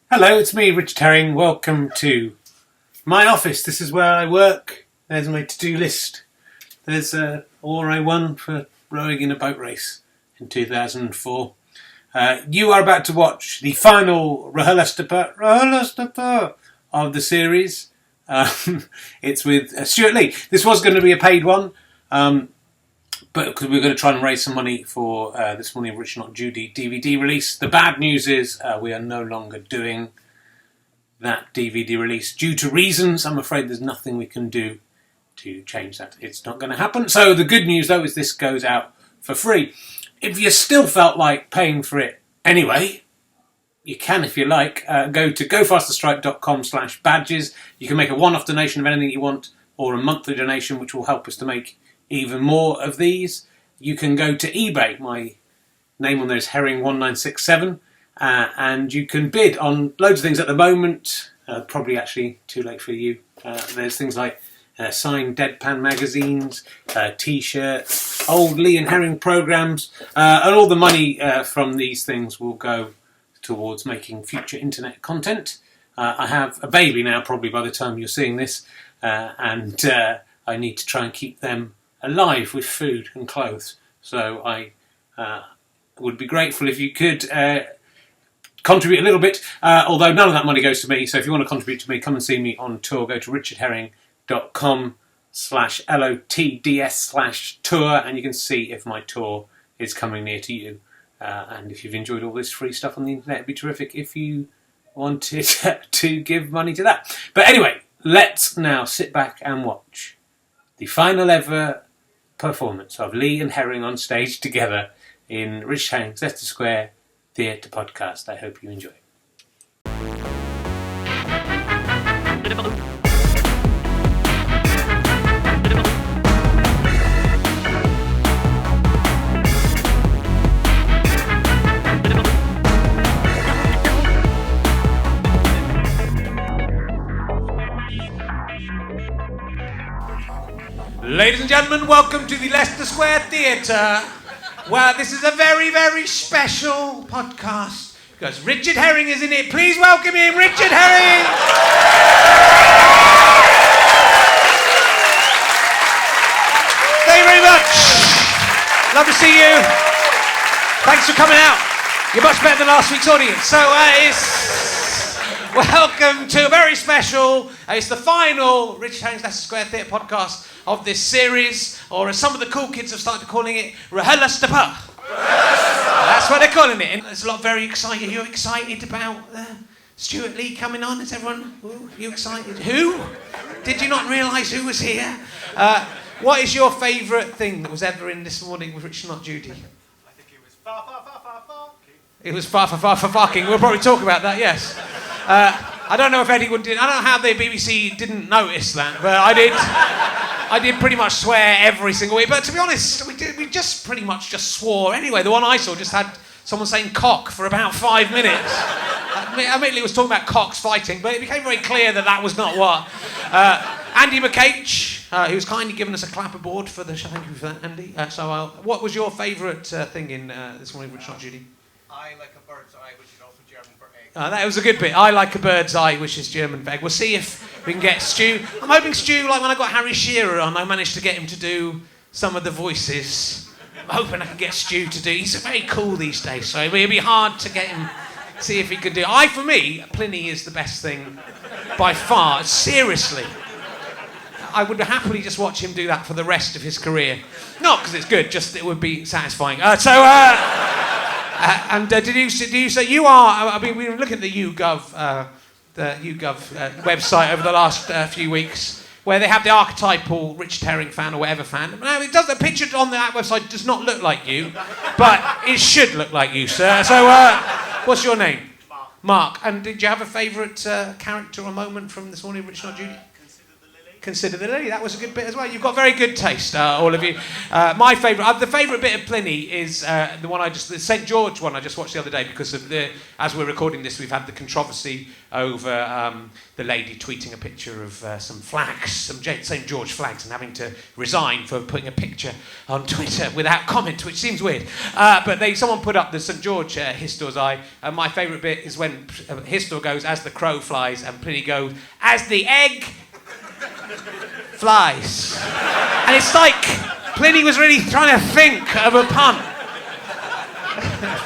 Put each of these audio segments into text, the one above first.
Hello, it's me, Richard Herring. Welcome to my office. This is where I work. There's my to-do list. There's all I won for rowing in a boat race in 2004. You are about to watch the final Leicester of the series. It's with Stewart Lee. This was going to be a paid one, but because we're going to try and raise some money for this morning of Richard Not Judy DVD release. The bad news is we are no longer doing that DVD release due to reasons. I'm afraid there's nothing we can do to change that. It's not going to happen. So the good news though is this goes out for free. If you still felt like paying for it anyway, you can, if you like, go to gofasterstripe.com/badges. You can make a one-off donation of anything you want, or a monthly donation, which will help us to make even more of these. You can go to eBay. My name on there is Herring1967, and you can bid on loads of things at the moment. Probably actually too late for you. There's things like signed Deadpan magazines, T-shirts, old Lee and Herring programmes, and all the money from these things will go towards making future internet content. I have a baby now, probably by the time you're seeing this, and I need to try and keep them alive with food and clothes. So I would be grateful if you could contribute a little bit, although none of that money goes to me. So if you want to contribute to me, come and see me on tour. Go to richardherring.com/LOTDS/tour, and you can see if my tour is coming near to you. And if you've enjoyed all this free stuff on the internet, it'd be terrific if you wanted to give money to that. But anyway, let's now sit back and watch the final ever performance of Lee and Herring on stage together in Richard Herring's Leicester Square Theatre podcast. I hope you enjoy it. Ladies and gentlemen, welcome to the Leicester Square Theatre. Well, this is a very, very special podcast because Richard Herring is in it. Please welcome him, Richard Herring! Thank you very much. Love to see you. Thanks for coming out. You're much better than last week's audience. So welcome to a very special, it's the final Richard Herring's Leicester Square Theatre podcast of this series, or as some of the cool kids have started calling it, Leicester. That's what they're calling it. And there's a lot very excited. Are you excited about Stewart Lee coming on? Is everyone? Ooh, you excited? Who? Did you not realise who was here? What is your favourite thing that was ever in This Morning with Richard Not Judy? I think it was far, far, far, far, far. It was far, far, far, far, farking. We'll probably talk about that, yes. I don't know if anyone did. I don't know how the BBC didn't notice that, but I did. I did pretty much swear every single week. But to be honest, we just pretty much just swore anyway. The one I saw just had someone saying cock for about 5 minutes. Admittedly, it was talking about cocks fighting, but it became very clear that that was not what. Andy McH, who's kindly given us a clapperboard for the show. Thank you for that, Andy. What was your favourite thing in This Morning with Richard Not Judy? I like a bird's eye, which is also German for egg. That was a good bit. I like a bird's eye, which is German for egg. We'll see if we can get Stu. I'm hoping Stu, like when I got Harry Shearer on, I managed to get him to do some of the voices. I'm hoping I can get Stu to do. He's very cool these days, so it'll be hard to get him, see if he can do. For me, Pliny is the best thing by far. Seriously. I would happily just watch him do that for the rest of his career. Not because it's good, just it would be satisfying. And did you say you are? I mean, we were looking at the YouGov website over the last few weeks, where they have the archetypal Richard Herring fan or whatever fan. Now, it does. The picture on that website does not look like you, but it should look like you, sir. So, what's your name? Mark. And did you have a favourite character or moment from This Morning, Richard Not Judy? consider the lily. That was a good bit as well. You've got very good taste, all of you. My favourite, the favourite bit of Pliny is the St George one I just watched the other day because of as we're recording this, we've had the controversy over the lady tweeting a picture of some flags, some St George flags, and having to resign for putting a picture on Twitter without comment, which seems weird. But someone put up the St George Histor's eye, and my favourite bit is when Histor goes, as the crow flies, and Pliny goes, as the egg flies. And it's like Pliny was really trying to think of a pun.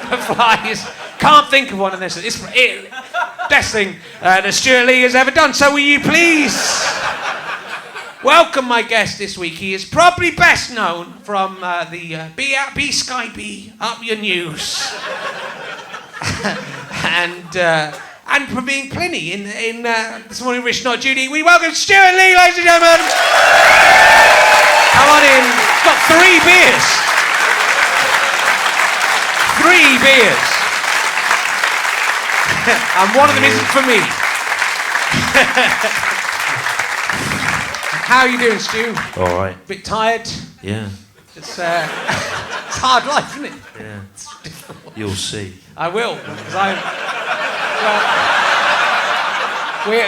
For flies. Can't think of one, and it's best thing that Stewart Lee has ever done. So will you please welcome my guest this week. He is probably best known from the B Sky B Up Your News. And for being Pliny in This Morning Rich Not Judy. We welcome Stewart Lee, ladies and gentlemen. Come on in. He's got 3 beers. 3 beers. And one of them isn't for me. How are you doing, Stu? All right. Bit tired? Yeah. It's hard life, isn't it? Yeah. You'll see. I will, because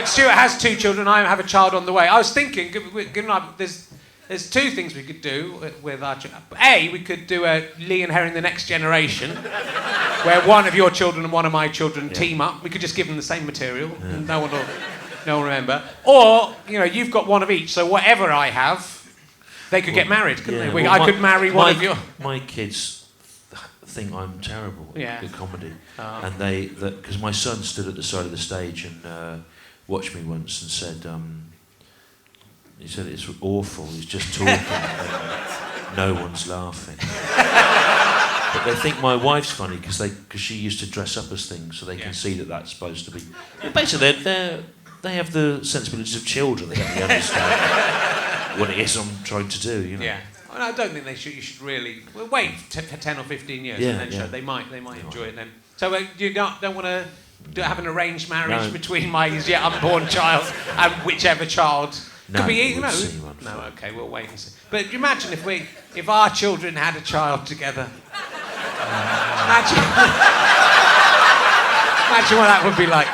Stuart has 2 children. I have a child on the way. I was thinking, there's 2 things we could do with our children. A, we could do a Lee and Herring: The Next Generation, where one of your children and one of my children team up. We could just give them the same material, and no one will remember. Or, you've got one of each, so whatever I have, they could get married, couldn't they? I could marry one of your... My kids think I'm terrible at comedy, and because my son stood at the side of the stage and watched me once and said, he said it's awful. He's just talking, and no one's laughing. But they think my wife's funny because she used to dress up as things, so they can see that that's supposed to be. Basically, they have the sensibilities of children. They don't really understand what it is I'm trying to do. Yeah. I don't think you should really wait for 10 or 15 years and then show. They might enjoy it then. So you don't want to have an arranged marriage between my yet unborn child and whichever child. Could be we'll see one. No, okay, we'll wait and see. But imagine if our children had a child together. Imagine what that would be like.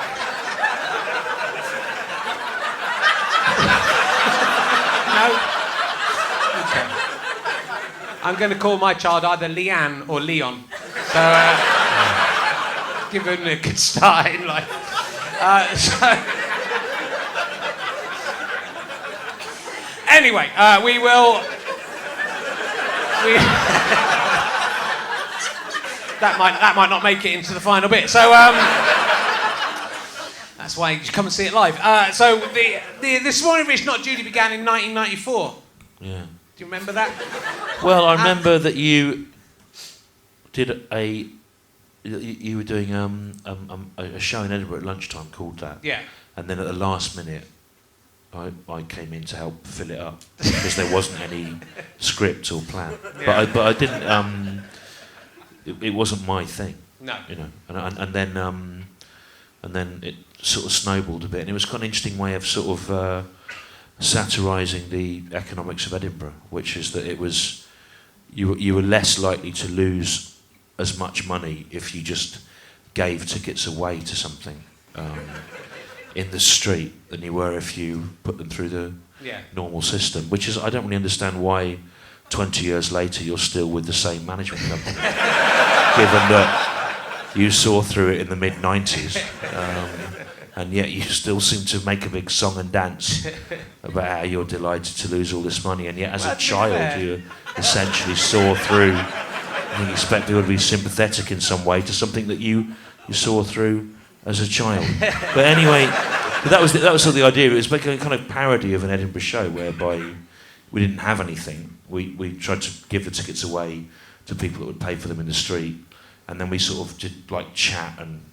No. I'm going to call my child either Leanne or Leon. So, give him a good start in life. Anyway, we will... that might not make it into the final bit. So, that's why you come and see it live. So, This Morning Rich Not Judy began in 1994. Yeah. Do you remember that? Well, I remember that you did you were doing a show in Edinburgh at lunchtime called that. Yeah. And then at the last minute, I came in to help fill it up because there wasn't any script or plan. Yeah. But I didn't. It wasn't my thing. No. And then it sort of snowballed a bit, and it was quite an interesting way of sort of. Satirising the economics of Edinburgh, which is that it was you were less likely to lose as much money if you just gave tickets away to something in the street than you were if you put them through the normal system. Which is, I don't really understand why 20 years later you're still with the same management company, given that you saw through it in the mid-90s. And yet you still seem to make a big song and dance about how you're delighted to lose all this money, and yet as a child you essentially saw through, and you expect people to be sympathetic in some way to something that you saw through as a child. But anyway, that was sort of the idea. It was like a kind of parody of an Edinburgh show whereby we didn't have anything. We tried to give the tickets away to people that would pay for them in the street, and then we sort of did like chat and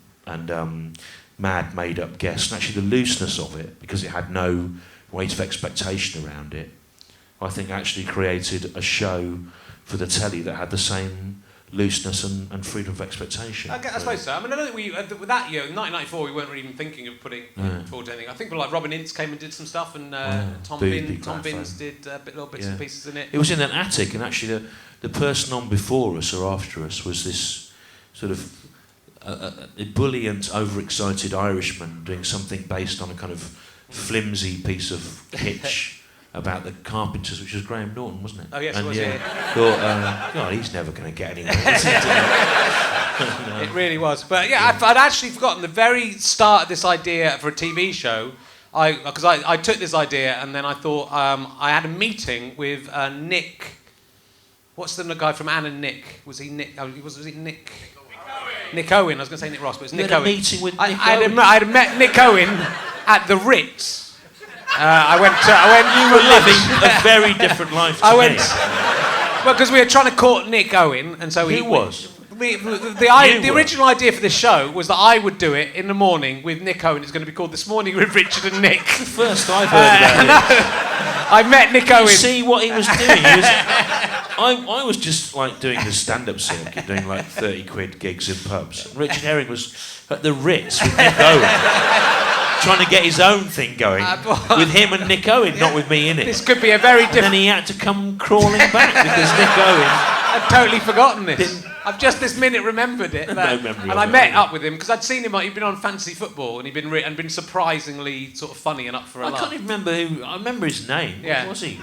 mad made-up guests, and actually the looseness of it, because it had no weight of expectation around it, I think actually created a show for the telly that had the same looseness and freedom of expectation. I suppose so. I mean, I don't think we with that year, 1994, we weren't really even thinking of putting forward anything. I think like Robin Ince came and did some stuff, and Tom Binns did little bits and pieces in it. It was in an attic, and actually the person on before us or after us was this sort of ebullient, overexcited Irishman doing something based on a kind of flimsy piece of kitsch about the Carpenters, which was Graham Norton, wasn't it? Oh yes, and it was. Yeah. Thought, God, he's never going to get anywhere. It really was. But yeah, I'd actually forgotten the very start of this idea for a TV show. Because I took this idea and then I thought I had a meeting with Nick. What's the guy from Anne and Nick? Was he Nick? Was it Nick? Nick Owen. I was going to say Nick Ross, but it's Nick Owen. You had a meeting with Nick Owen? I had met Nick Owen at the Ritz. I went. You were living a very different life to me. Well, because we were trying to court Nick Owen, and so Who was? The original idea for this show was that I would do it in the morning with Nick Owen. It's going to be called This Morning with Richard and Nick. The first I've heard about it. I met Nick Owen. You see what he was doing? I was just like doing the stand-up circuit, doing like 30 quid gigs in pubs. Richard Herring was at the Ritz with Nick Owen. Trying to get his own thing going with him and Nick Owen, not with me in it. This could be a very different... And then he had to come crawling back because Nick Owen... I'd totally forgotten this. I've just this minute remembered it. No memory. And I met up with him because I'd seen him. He'd been on Fantasy Football and he'd been surprisingly sort of funny and up for a laugh. I can't even remember who. I remember his name. What was he?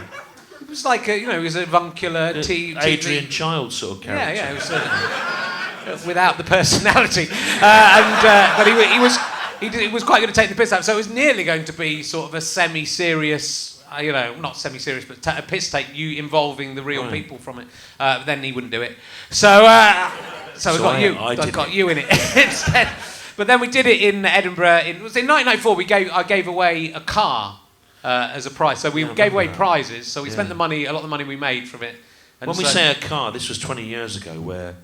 It was like he was a avuncular Adrian Child sort of character. Yeah, it was without the personality, but he was quite good at taking the piss out. So it was nearly going to be sort of a semi-serious. Not semi-serious, but a piss take involving the real people from it. Then he wouldn't do it. So I got you in it instead. But then we did it in Edinburgh. It was in 1994. I gave away a car as a prize. So we gave away prizes. So we spent a lot of the money we made from it. And when we say a car, this was 20 years ago, where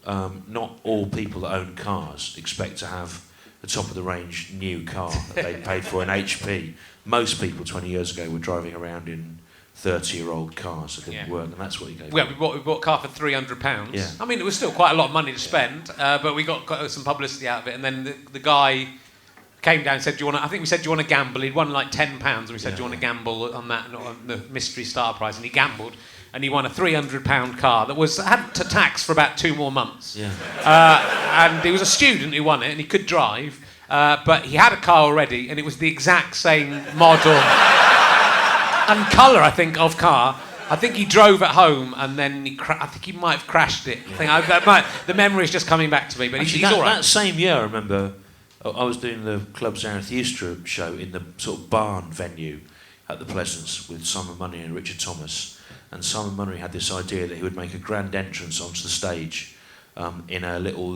not all people that own cars expect to have the top of the range new car that they paid for in HP. Most people 20 years ago were driving around in 30-year-old cars that didn't work, and that's what he gave. Well, we bought a car for £300. Yeah. I mean, it was still quite a lot of money to spend, but we got some publicity out of it. And then the guy came down and said, "Do you want to?" I think we said, "Do you want to gamble?" He'd won like £10, and we said, "Do you want to gamble on that, not on the mystery star prize?" And he gambled, and he won a £300 car that had to tax for about 2 more months. Yeah. And he was a student who won it, and he could drive. But he had a car already, and it was the exact same model and colour, I think, of car. I think he drove at home, and then I think he might have crashed it. Yeah. The memory is just coming back to me, but actually, he's all right. That same year, I remember, I was doing the Club Zarathustra show in the sort of barn venue at the Pleasance with Simon Munnery and Richard Thomas. And Simon Munnery had this idea that he would make a grand entrance onto the stage in a little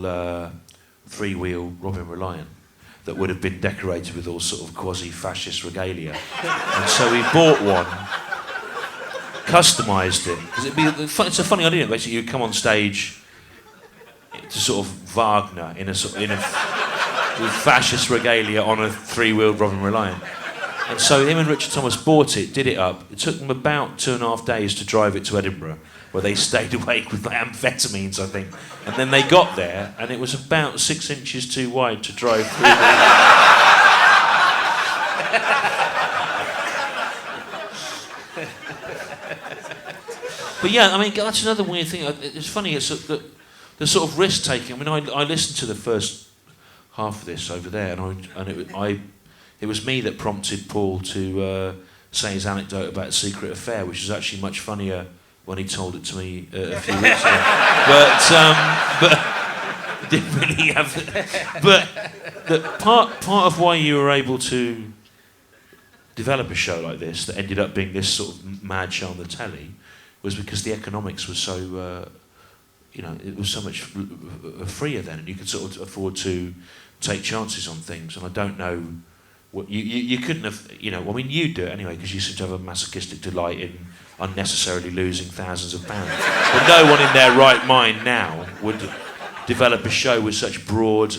3-wheel Robin Reliant that would have been decorated with all sort of quasi-fascist regalia. And so we bought one, customised it. It's a funny idea, basically. You'd come on stage to sort of Wagner with fascist regalia on a 3-wheeled Robin Reliant. And so him and Richard Thomas bought it, did it up. It took them about 2.5 days to drive it to Edinburgh, where they stayed awake with amphetamines, I think. And then they got there, and it was about 6 inches too wide to drive through. But yeah, I mean, that's another weird thing. It's funny, it's the sort of risk taking. I mean, I listened to the first half of this over there, and it was me that prompted Paul to say his anecdote about Secret Affair, which is actually much funnier when he told it to me a few weeks ago. But didn't really have it. But the part of why you were able to develop a show like this that ended up being this sort of mad show on the telly was because the economics was so, it was so much freer then, and you could sort of afford to take chances on things. And I don't know. You couldn't have, I mean, you do it anyway because you seem to have a masochistic delight in unnecessarily losing thousands of pounds. But no one in their right mind now would develop a show with such broad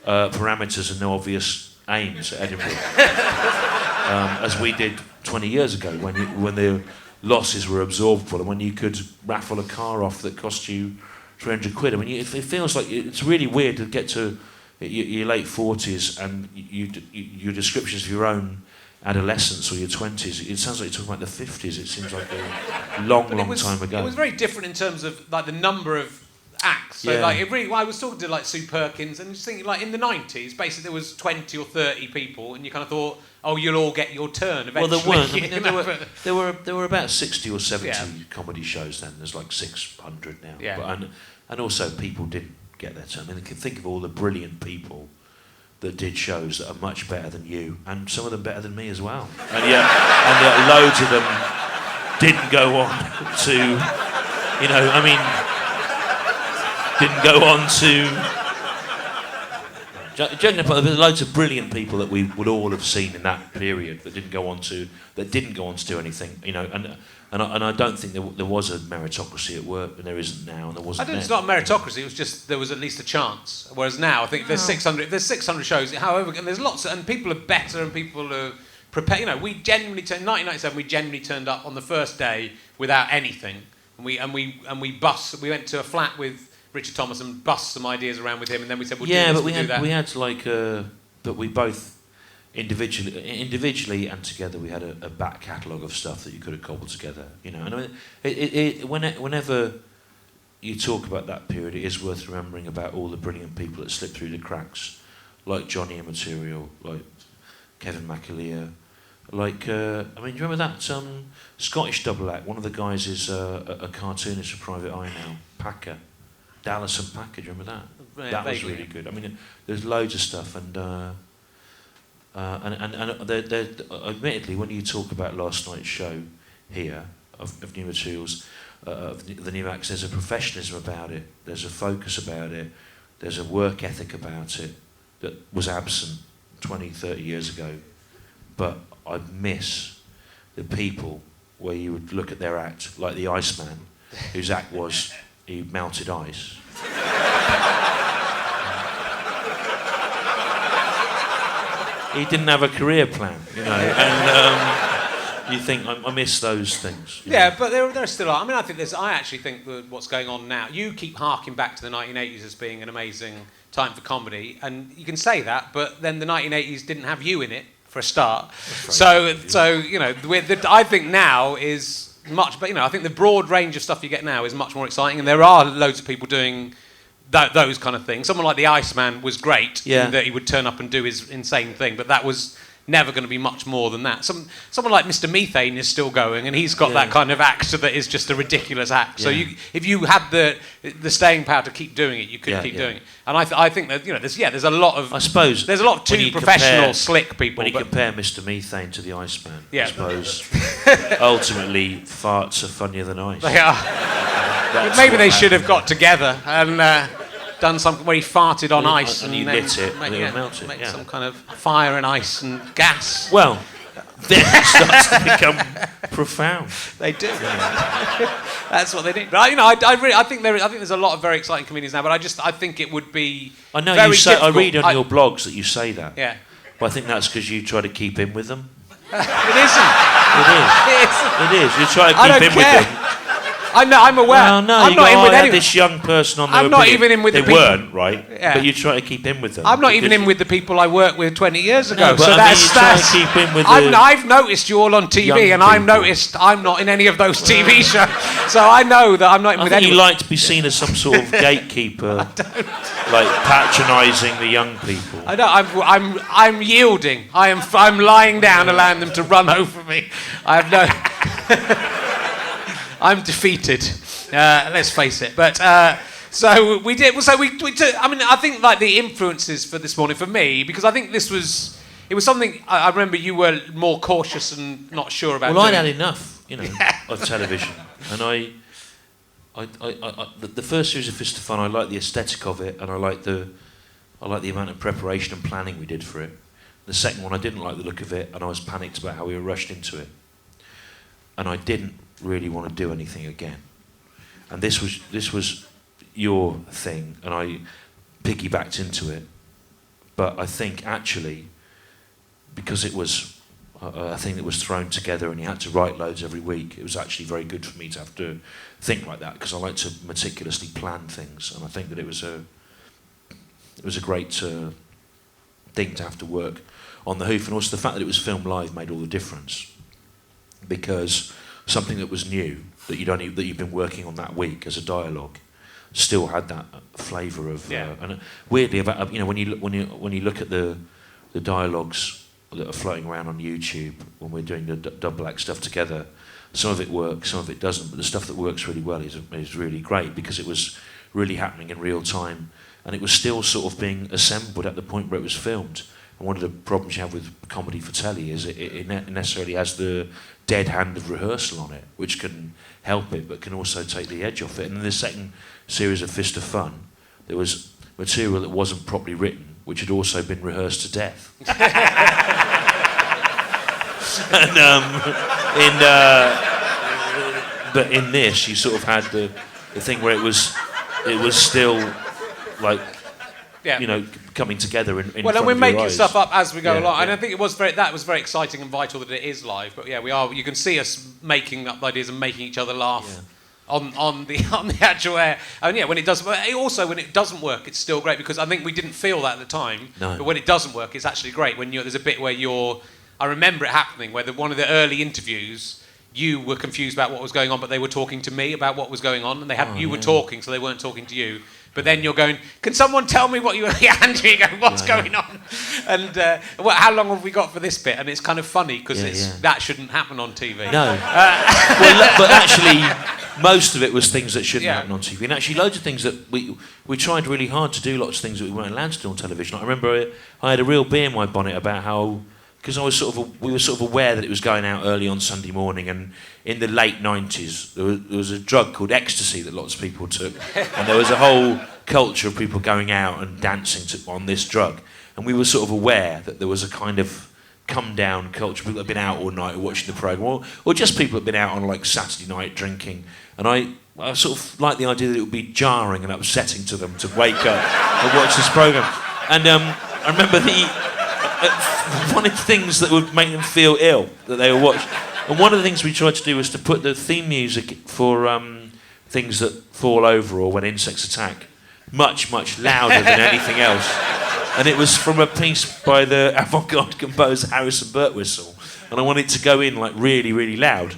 parameters and no obvious aims at Edinburgh as we did 20 years ago when the losses were absorbable and when you could raffle a car off that cost you £300. I mean, it feels like it's really weird to get to your late 40s and your descriptions of your own adolescence or your 20s. It sounds like you're talking about the 50s. It seems like a long time ago. It was very different in terms of like the number of acts. So like it really, I was talking to like Sue Perkins and just thinking like in the 90s, basically there was 20 or 30 people, and you kind of thought, oh, you'll all get your turn eventually. Well, there weren't. I mean, there were about 60 or 70 comedy shows then. There's like 600 now. Yeah. But, and also people didn't get their turn. I mean, think of all the brilliant people that did shows that are much better than you, and some of them better than me as well. And yet loads of them didn't go on to, you know, I mean, didn't go on to. Joking apart, there's loads of brilliant people that we would all have seen in that period that didn't go on to do anything, you know, and I don't think there was a meritocracy at work, and there isn't now, and there wasn't. I don't think it's not a meritocracy. It was just there was at least a chance. Whereas now, I think if there's 600. If there's 600 shows, however, and there's lots, and people are better, and people are prepared. You know, we genuinely turned 1997. We genuinely turned up on the first day without anything, and we went to a flat with Richard Thomas and bust some ideas around with him, and then we said we'll do this, we'll do that. We had like but we both individually and together we had a back catalogue of stuff that you could have cobbled together, you know. And I mean, whenever you talk about that period, it is worth remembering about all the brilliant people that slipped through the cracks, like Johnny Immaterial, like Kevin McAleer, like I mean, do you remember that Scottish double act? One of the guys is a cartoonist for Private Eye now, Packer. Dallas and Packer, do you remember that? Yeah, that was really good. I mean, there's loads of stuff, and admittedly, when you talk about last night's show here of New Materials, of the new acts, there's a professionalism about it, there's a focus about it, there's a work ethic about it that was absent 20, 30 years ago. But I miss the people where you would look at their act, like the Iceman, whose act was he melted ice. He didn't have a career plan, you know, and you think, I miss those things. Yeah, but there still are. I mean, I actually think that what's going on now, you keep harking back to the 1980s as being an amazing time for comedy, and you can say that, but then the 1980s didn't have you in it, for a start. So you know, I think now is much, but you know, I think the broad range of stuff you get now is much more exciting, and there are loads of people doing those kind of things. Someone like the Iceman was great, in that he would turn up and do his insane thing, but that was never going to be much more than that. Someone like Mr. Methane is still going, and he's got that kind of act that is just a ridiculous act. So if you had the staying power to keep doing it, you could keep doing it. And I think that, you know, there's a lot of, I suppose there's a lot of too professional, slick people. When you compare Mr. Methane to the Iceman, I suppose ultimately farts are funnier than ice. They are. Maybe they should have got together and done something where he farted on ice and you lit it and it melted. Make some kind of fire and ice and gas. Well, then it starts to become profound. They do. That's what they do. But you know, I think there's a lot of very exciting comedians now. But I think it would be. I know very you say. difficult. I read on your blogs that you say that. Yeah. But I think that's because you try to keep in with them. It isn't. It is. You try to keep in with them. I know, I'm aware. Well, no, I'm not in with anyone. This young person on there. I'm not even in with the people. They weren't, right? Yeah. But you try to keep in with them. I'm not even in with the people I worked with 20 years ago. No, but so I mean, you try to keep in with I've noticed you all on TV, and I've noticed I'm not in any of those TV shows. So I know that I'm not in with anyone. You like to be seen as some sort of gatekeeper, like patronising the young people. I know. I'm yielding. I'm lying down, allowing them to run over me. I have no. I'm defeated. Let's face it. But so we did. So we took, I mean, I think like the influences for this morning for me, because I think it was something. I remember you were more cautious and not sure about. Well, I'd had enough, you know, of television, and the first series of Histor and Pliny, I liked the aesthetic of it, and I liked the amount of preparation and planning we did for it. The second one, I didn't like the look of it, and I was panicked about how we were rushed into it, and I didn't really want to do anything again. And this was your thing, and I piggybacked into it. But I think actually, because it was a thing that was thrown together, and you had to write loads every week. It was actually very good for me to have to think like that, because I like to meticulously plan things, and I think that it was a great thing to have to work on the hoof. And also the fact that it was filmed live made all the difference, because something that was new that you'd been working on that week as a dialogue still had that flavour of and weirdly about when you look at the dialogues that are floating around on YouTube when we're doing the double act stuff together, some of it works, some of it doesn't, but the stuff that works really well is really great, because it was really happening in real time, and it was still sort of being assembled at the point where it was filmed. And one of the problems you have with comedy for telly is it necessarily has the dead hand of rehearsal on it, which can help it but can also take the edge off it. And in the second series of Fist of Fun, there was material that wasn't properly written, which had also been rehearsed to death. But in this, you sort of had the thing where it was still like, coming together in well, front and we're of your making eyes. stuff up as we go along. Yeah. And I think that was very exciting and vital that it is live. But yeah, we are. You can see us making up ideas and making each other laugh on the actual air. And yeah, when it does, also when it doesn't work, it's still great, because I think we didn't feel that at the time. No. But when it doesn't work, it's actually great. When there's a bit where I remember it happening where one of the early interviews, you were confused about what was going on, but they were talking to me about what was going on, and you were talking, so they weren't talking to you. But then you're going, can someone tell me what you... Andrew, you go, what's going on? And how long have we got for this bit? And it's kind of funny, because that shouldn't happen on TV. No. But actually, most of it was things that shouldn't happen on TV. And actually, loads of things that we tried really hard to do, lots of things that we weren't allowed to do on television. I remember I had a real bee in my bonnet about how... Because we were sort of aware that it was going out early on Sunday morning, and in the late 90s there was a drug called ecstasy that lots of people took, and there was a whole culture of people going out and dancing on this drug, and we were sort of aware that there was a kind of come down culture, people that had been out all night watching the programme, or just people that had been out on like Saturday night drinking, and I sort of liked the idea that it would be jarring and upsetting to them to wake up and watch this programme. And I remember one of the things that would make them feel ill that they were watching, and one of the things we tried to do was to put the theme music for things that fall over or when insects attack much louder than anything else, and it was from a piece by the avant-garde composer Harrison Birtwistle, and I wanted it to go in like really loud,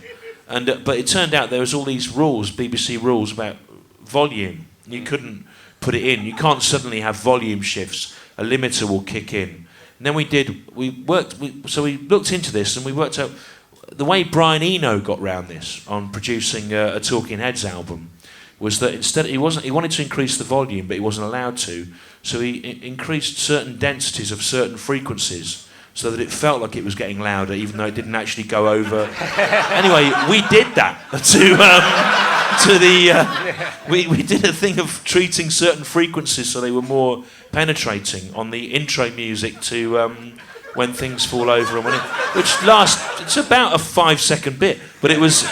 and but it turned out there was all these rules, BBC rules about volume. You couldn't put it in, you can't suddenly have volume shifts, a limiter will kick in. And then we looked into this, and we worked out the way Brian Eno got round this on producing a Talking Heads album was that instead he wanted to increase the volume, but he wasn't allowed to, so he increased certain densities of certain frequencies so that it felt like it was getting louder, even though it didn't actually go over. Anyway, we did that we did a thing of treating certain frequencies so they were more penetrating on the intro music to When Things Fall Over, and it's about a 5-second bit, but it was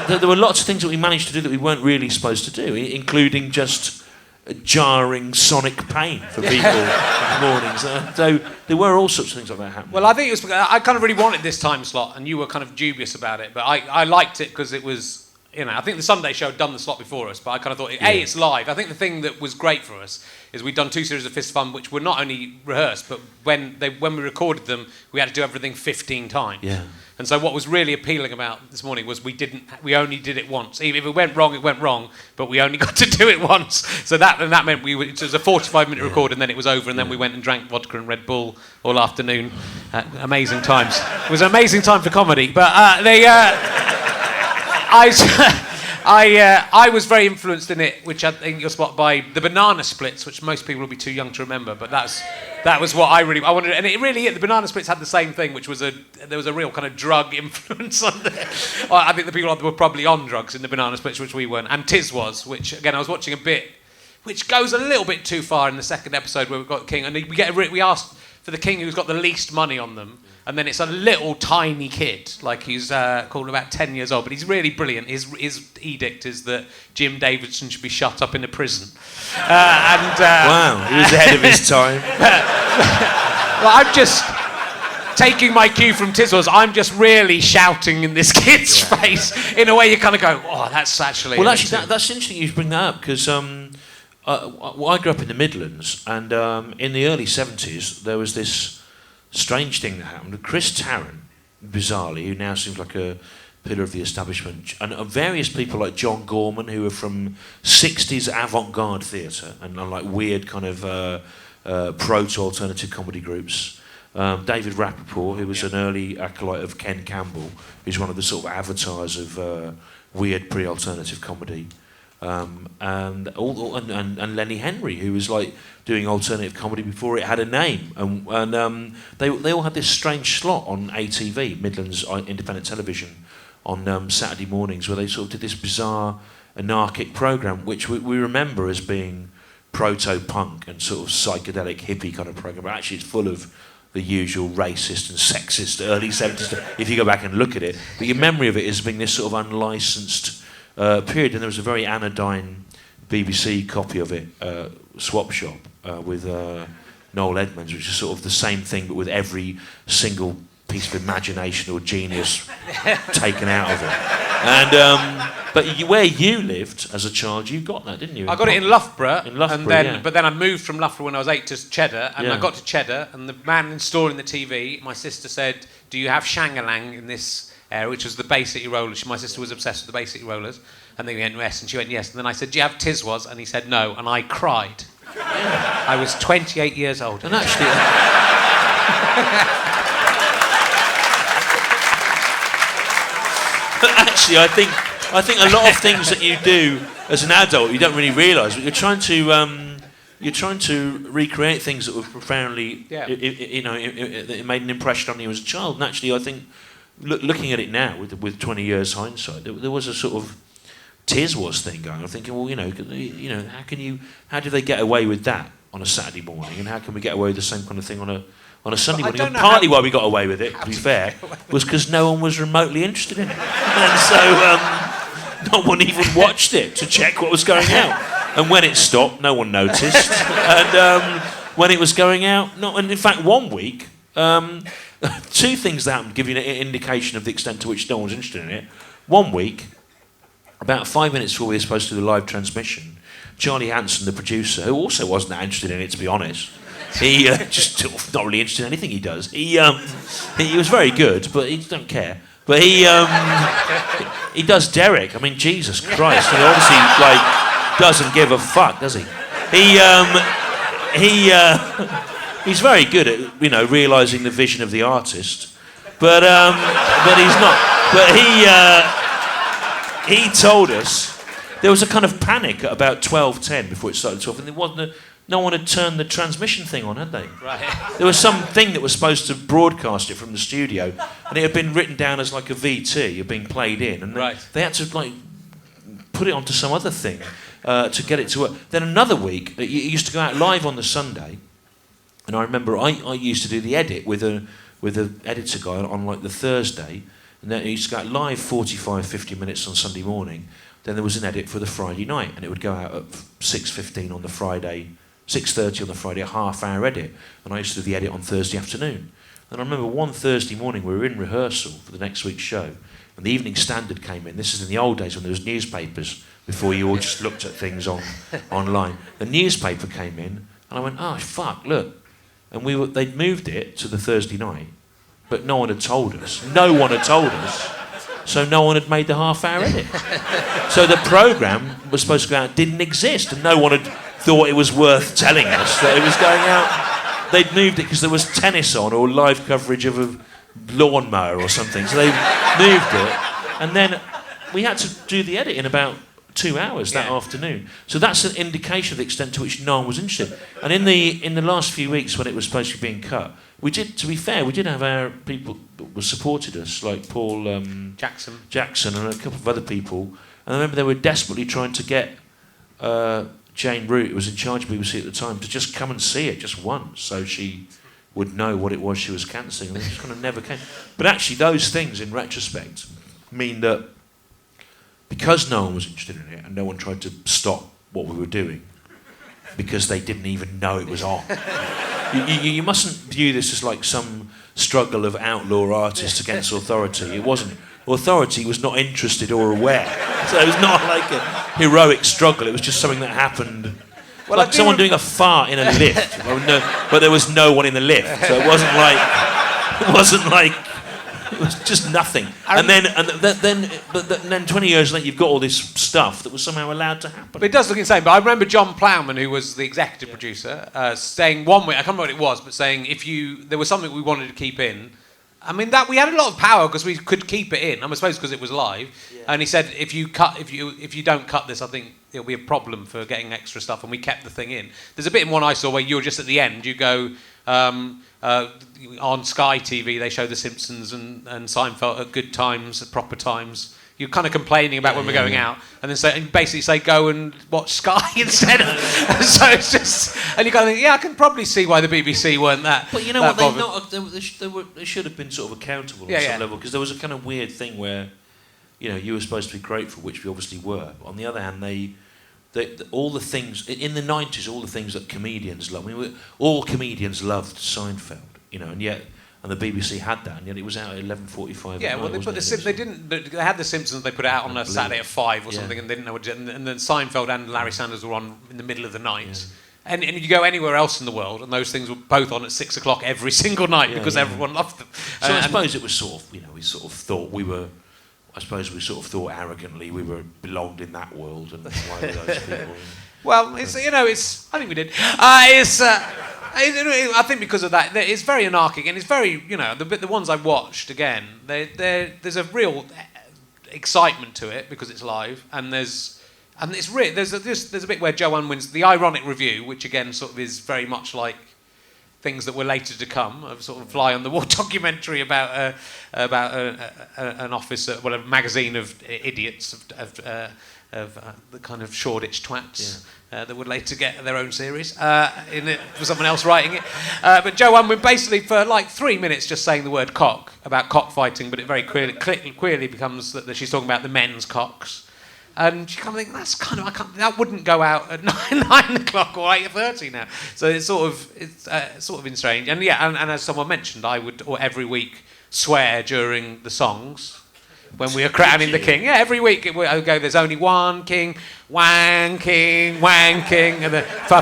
there were lots of things that we managed to do that we weren't really supposed to do, including just jarring sonic pain for people in the mornings. So there were all sorts of things like that happening. Well, I think I kind of really wanted this time slot, and you were kind of dubious about it, but I liked it because it was, I think the Sunday show had done the slot before us, but I kind of thought, it's live. I think the thing that was great for us is we'd done 2 series of Fist of Fun, which were not only rehearsed, but when we recorded them, we had to do everything 15 times. Yeah. And so what was really appealing about this morning was we only did it once. If it went wrong, but we only got to do it once. So that meant it was a 45-minute record, and then it was over, and then we went and drank vodka and Red Bull all afternoon. Amazing times. It was an amazing time for comedy, but I was very influenced in it, which I think you'll spot, by the banana splits, which most people will be too young to remember, but that was what I wanted, and it really, the banana splits had the same thing, which was there was a real kind of drug influence on there. I think the people were probably on drugs in the banana splits, which we weren't, and Tiz was, which again I was watching a bit, which goes a little bit too far in the second episode where we've got the king, and we asked for the king who's got the least money on them. And then it's a little tiny kid, like he's called about 10 years old, but he's really brilliant. His edict is that Jim Davidson should be shut up in a prison. Wow, he was ahead of his time. Well, taking my cue from Tiswas, I'm just really shouting in this kid's face in a way you kind of go, oh, that's actually... Well, actually, that's interesting you bring that up, because I grew up in the Midlands, and in the early 70s, there was this strange thing that happened. Chris Tarrant, bizarrely, who now seems like a pillar of the establishment, and various people like John Gorman, who are from 60s avant-garde theatre, and like weird kind of proto-alternative comedy groups. David Rappaport, who was an early acolyte of Ken Campbell, who's one of the sort of avatars of weird pre-alternative comedy. And Lenny Henry, who was like doing alternative comedy before it had a name, and they all had this strange slot on ATV, Midlands Independent Television, on Saturday mornings, where they sort of did this bizarre anarchic program, which we remember as being proto-punk and sort of psychedelic hippie kind of program, but actually it's full of the usual racist and sexist early 70s stuff, if you go back and look at it. But your memory of it is being this sort of unlicensed period, and there was a very anodyne BBC copy of it, Swap Shop, with Noel Edmonds, which is sort of the same thing, but with every single piece of imagination or genius taken out of it. And but where you lived as a child, you got that, didn't you? I got it in Loughborough, and then but then I moved from Loughborough when I was 8 to Cheddar, and I got to Cheddar, and the man installing the TV, my sister said, "Do you have Shangalang in this area?" Which was the Bay City Rollers. My sister was obsessed with the Bay City Rollers, and then we went yes, and she went yes, and then I said, "Do you have Tiswas?" And he said no, and I cried. I was 28 years old, and actually. Actually, I think a lot of things that you do as an adult you don't really realise. But you're trying to recreate things that were profoundly, it made an impression on you as a child. And actually, I think looking at it now with 20 years hindsight, there was a sort of Tiswas thing going. I'm thinking, well, how do they get away with that on a Saturday morning, and how can we get away with the same kind of thing on a Sunday morning? And partly why we got away with it, to be fair, was because no one was remotely interested in it. And so no one even watched it to check what was going out. And when it stopped, no one noticed. And when it was going out, and in fact, one week, two things that happened, give you an indication of the extent to which no one was interested in it. One week, about 5 minutes before we were supposed to do the live transmission, Charlie Hanson, the producer, who also wasn't that interested in it, to be honest, he just not really interested in anything he does. He was very good, but he don't care. But he does Derek. I mean, Jesus Christ, he obviously doesn't give a fuck, does he? He's very good at realising the vision of the artist, but he's not. But he told us there was a kind of panic at about 12:10 before it started to off, and there wasn't no one had turned the transmission thing on, had they? Right. There was some thing that was supposed to broadcast it from the studio, and it had been written down as like a VT, it being played in, and they had to put it onto some other thing to get it to work. Then another week, it used to go out live on the Sunday, and I remember I used to do the edit with a editor guy on like the Thursday, and then it used to go out live 45, 50 minutes on Sunday morning. Then there was an edit for the Friday night, and it would go out at 6:15 on the Friday, 6:30 on the Friday, a half-hour edit. And I used to do the edit on Thursday afternoon. And I remember one Thursday morning we were in rehearsal for the next week's show, and the Evening Standard came in. This is in the old days when there was newspapers, before you all just looked at things online. The newspaper came in, and I went, oh, fuck, look. And they'd moved it to the Thursday night, but no one had told us. No one had told us. So no one had made the half-hour edit. So the programme was supposed to go out, didn't exist, and no one had thought it was worth telling us that it was going out. They'd moved it because there was tennis on or live coverage of a lawnmower or something. So they moved it, and then we had to do the edit in about 2 hours that afternoon. So that's an indication of the extent to which no one was interested. And in the last few weeks when it was supposed to be being cut, we did, to be fair, we did have our people that supported us, like Paul Jackson and a couple of other people. And I remember they were desperately trying to get Jane Root, who was in charge of BBC at the time, to just come and see it just once, so she would know what it was she was cancelling. And they just kind of never came. But actually, those things, in retrospect, mean that because no one was interested in it and no one tried to stop what we were doing, because they didn't even know it was on. You mustn't view this as like some struggle of outlaw artists against authority. It wasn't. Authority was not interested or aware. So it was not like a heroic struggle. It was just something that happened. Well, like someone doing a fart in a lift, but there was no one in the lift. So it wasn't like. It was just nothing. And then 20 years later, you've got all this stuff that was somehow allowed to happen. But it does look insane. But I remember John Plowman, who was the executive producer, saying one week, I can't remember what it was, but saying there was something we wanted to keep in. I mean, that we had a lot of power because we could keep it in. I suppose because it was live. Yeah. And he said, if you don't cut this, I think it'll be a problem for getting extra stuff. And we kept the thing in. There's a bit in one I saw where you're just at the end. You go on Sky TV. They show The Simpsons and Seinfeld at good times, at proper times. You're kind of complaining about when we're going out, and then basically say go and watch Sky instead of. So it's just, and you kind of think, yeah, I can probably see why the BBC weren't that. But you know what? They should have been sort of accountable on some level, because there was a kind of weird thing where, you were supposed to be grateful, which we obviously were. But on the other hand, all the things in the 90s, all the things that comedians love. I mean, all comedians loved Seinfeld, and yet. And the BBC had that, and yet it was out at 11:45. Yeah, well, they had The Simpsons. They put it out on a Saturday at 5 or something, and they didn't know what to do. And then Seinfeld and Larry Sanders were on in the middle of the night. Yeah. And you go anywhere else in the world, and those things were both on at 6 o'clock every single night because everyone loved them. So I suppose it was sort of, we sort of thought we were. I suppose we sort of thought arrogantly we belonged in that world, and why were those people? Well, it's I think we did. I think because of that, it's very anarchic, and it's very, the ones I watched again. There's a real excitement to it because it's live, and there's a bit where Joe Unwin's the ironic review, which again sort of is very much like things that were later to come, a sort of fly on the wall documentary about an officer, a magazine of idiots of the kind of Shoreditch twats. Yeah. That would later get their own series for someone else writing it. But Joe Unwin basically for like 3 minutes just saying the word cock, about cockfighting, but it very clearly becomes that she's talking about the men's cocks. And you kind of think, that wouldn't go out at 9 o'clock or 8:30 now. So it's sort of been strange. And and as someone mentioned, I would every week swear during the songs. When we are crowning the king. Yeah, every week I would go, there's only one king, wanking, and then fa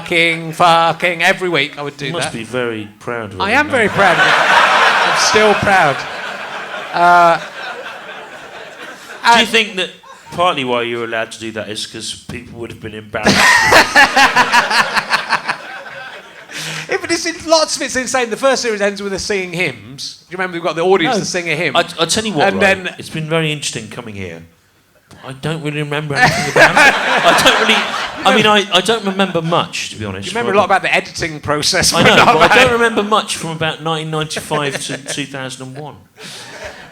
king. Every week I would do that. You must be very proud of it. I am very proud of it. I'm still proud. Do you think that partly why you were allowed to do that is because people would have been embarrassed? Yeah, but lots of it's insane. The first series ends with us singing hymns. Do you remember we've got the audience to sing a hymn? I'll tell you what, and then it's been very interesting coming here. I don't really remember anything about it. I don't remember much, to be honest. You remember a lot about the editing process. I know, but I don't remember much from about 1995 to 2001.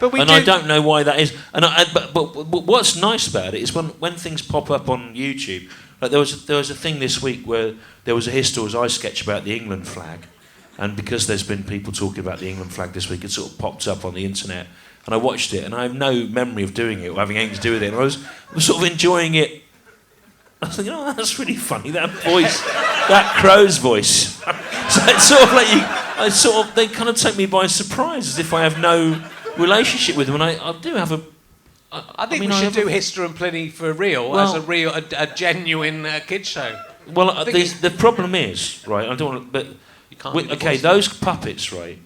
I don't know why that is. But what's nice about it is when things pop up on YouTube. Like there was a thing this week where there was a Histor and sketch about the England flag, and because there's been people talking about the England flag this week, it sort of popped up on the internet, and I watched it, and I have no memory of doing it or having anything to do with it. And I was sort of enjoying it. I was thinking, that's really funny, that voice, that crow's voice. So it's sort of like they kind of take me by surprise, as if I have no relationship with them, and I do have a. I think we should do Histor and Pliny for real, as a genuine kids show. Well, the problem is, right, I don't want to, but those puppets, right,